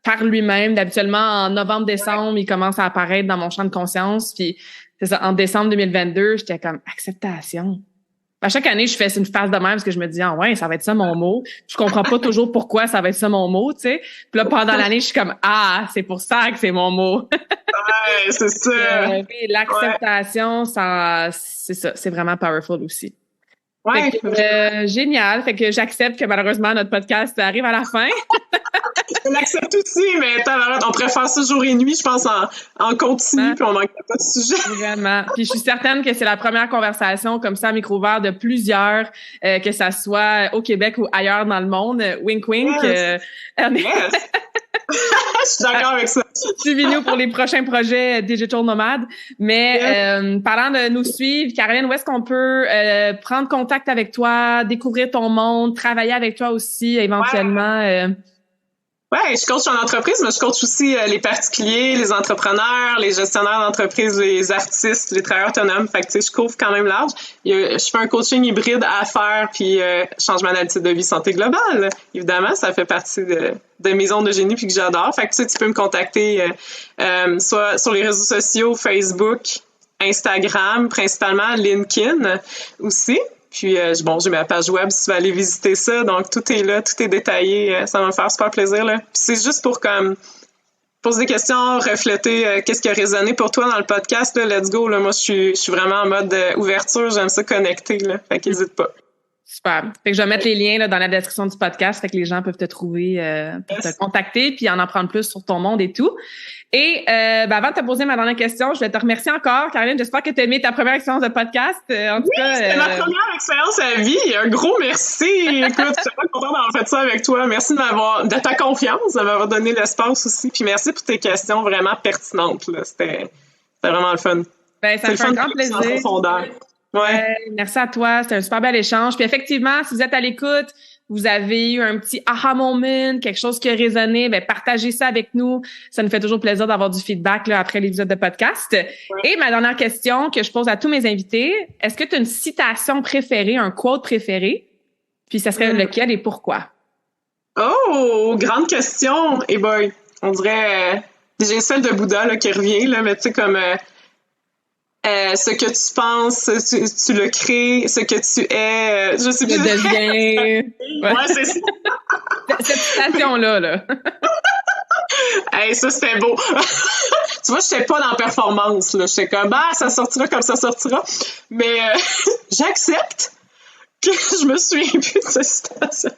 par lui-même. Habituellement, en novembre-décembre, il commence à apparaître dans mon champ de conscience, puis c'est ça, en décembre 2022, j'étais comme « acceptation ». À chaque année, je fais une phase de même parce que je me dis « ah ouais, ça va être ça mon mot ». Je comprends pas toujours pourquoi ça va être ça mon mot, tu sais. Puis là, pendant l'année, je suis comme « ah, c'est pour ça que c'est mon mot ». Ouais, c'est ça. L'acceptation, ça, c'est ça, c'est vraiment powerful aussi. Ouais. Génial. Fait que j'accepte que malheureusement, notre podcast arrive à la fin. Je l'accepte aussi, mais on pourrait faire ça jour et nuit, je pense, en continu, puis on manquerait pas de sujet. Vraiment. Puis je suis certaine que c'est la première conversation comme ça à micro ouvert de plusieurs, que ça soit au Québec ou ailleurs dans le monde. Wink, wink. Yes. Je suis d'accord avec ça. Suivez-nous pour les prochains projets Digital Nomade. Mais parlant de nous suivre, Caroline, où est-ce qu'on peut prendre contact avec toi, découvrir ton monde, travailler avec toi aussi éventuellement? Ouais, je coach en entreprise, mais je coach aussi les particuliers, les entrepreneurs, les gestionnaires d'entreprise, les artistes, les travailleurs autonomes. Fait que, tu sais, je couvre quand même large. Je fais un coaching hybride à faire, puis changement d'habitude de vie, santé globale. Évidemment, ça fait partie de mes zones de génie puis que j'adore. Fait que, tu sais, tu peux me contacter soit sur les réseaux sociaux, Facebook, Instagram, principalement LinkedIn aussi. Puis, j'ai ma page web si tu veux aller visiter ça. Donc, tout est là, tout est détaillé. Ça va me faire super plaisir, là. Puis, c'est juste pour poser des questions, refléter qu'est-ce qui a résonné pour toi dans le podcast, là. Let's go, là. Moi, je suis vraiment en mode ouverture. J'aime ça connecter, là. Fait qu'hésite pas. Super. Fait que je vais mettre les liens là, dans la description du podcast. Fait que les gens peuvent te trouver, pour te contacter puis en apprendre plus sur ton monde et tout. Et avant de te poser ma dernière question, je vais te remercier encore, Caroline. J'espère que tu as aimé ta première expérience de podcast. En tout cas, c'était ma première expérience à vie. Un gros merci. Écoute, je suis très contente d'avoir fait ça avec toi. Merci de ta confiance, de m'avoir donné l'espace aussi. Puis merci pour tes questions vraiment pertinentes. Là. C'était vraiment le fun. Ben, ça me fait un grand plaisir. En profondeur. Ouais. Merci à toi. C'était un super bel échange. Puis effectivement, si vous êtes à l'écoute, vous avez eu un petit aha moment, quelque chose qui a résonné, ben partagez ça avec nous. Ça nous fait toujours plaisir d'avoir du feedback là, après l'épisode de podcast. Ouais. Et ma dernière question que je pose à tous mes invités, est-ce que tu as une citation préférée, un quote préféré? Puis ça serait lequel et pourquoi? Oh, grande question. Eh boy, on dirait j'ai celle de Bouddha là, qui revient, là, mais tu sais comme ce que tu penses, tu le crées, ce que tu es, je sais plus. Le deviens. Ouais, c'est ça. Cette citation-là, là. Hey, ça, c'était beau. Tu vois, j'étais pas dans la performance, là. J'étais comme, ça sortira comme ça sortira. Mais j'accepte que je me souviens plus de cette citation.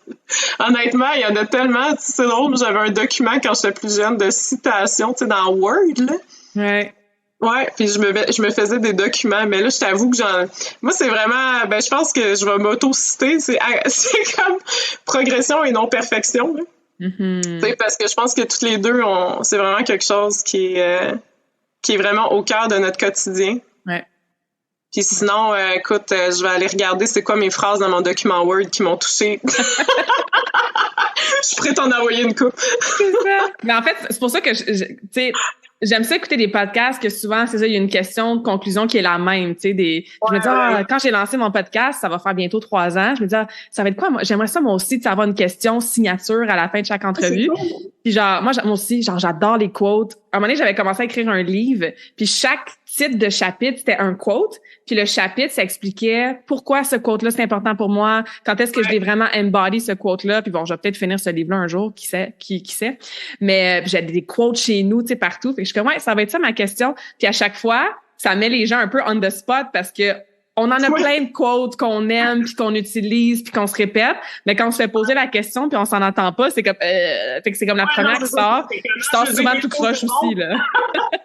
Honnêtement, il y en a tellement. C'est drôle, j'avais un document quand j'étais plus jeune de citations, tu sais, dans Word, là. Ouais. Ouais, puis je me faisais des documents, mais là, je t'avoue que moi, c'est vraiment, je pense que je vais m'auto-citer, c'est comme progression et non perfection, là. Mm-hmm. Tu sais, parce que je pense que toutes les deux, c'est vraiment quelque chose qui est vraiment au cœur de notre quotidien. Ouais. Puis sinon, écoute, je vais aller regarder c'est quoi mes phrases dans mon document Word qui m'ont touchée. Je suis prête à en envoyer une coupe. C'est ça. Mais en fait, c'est pour ça que, tu sais, j'aime ça écouter des podcasts que souvent, c'est ça, il y a une question de conclusion qui est la même, tu sais, je me dis, quand j'ai lancé mon podcast, ça va faire bientôt 3 ans, je me dis, ça va être quoi, moi? J'aimerais ça, moi aussi, avoir une question signature à la fin de chaque entrevue. Puis moi aussi, j'adore les quotes. À un moment donné, j'avais commencé à écrire un livre, puis chaque titre de chapitre, c'était un quote, puis le chapitre, ça expliquait pourquoi ce quote-là, c'est important pour moi, quand est-ce que je l'ai vraiment embody, ce quote-là, puis bon, je vais peut-être finir ce livre-là un jour, qui sait. Mais j'ai des quotes chez nous, tu sais, partout. Fait que je suis comme, ça va être ça ma question. Puis à chaque fois, ça met les gens un peu on the spot parce que on en a plein de quotes qu'on aime puis qu'on utilise puis qu'on se répète, mais quand on se fait poser la question puis on s'en entend pas, c'est comme fait que c'est comme la première qui sort, qui sort souvent tout croche aussi là.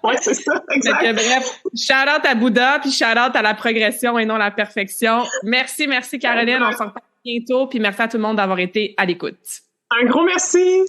Ouais, c'est ça, exact. Fait que, bref, shout out à Bouddha puis shout out à la progression et non la perfection. Merci Caroline, on se reparle bientôt puis merci à tout le monde d'avoir été à l'écoute. Un gros merci.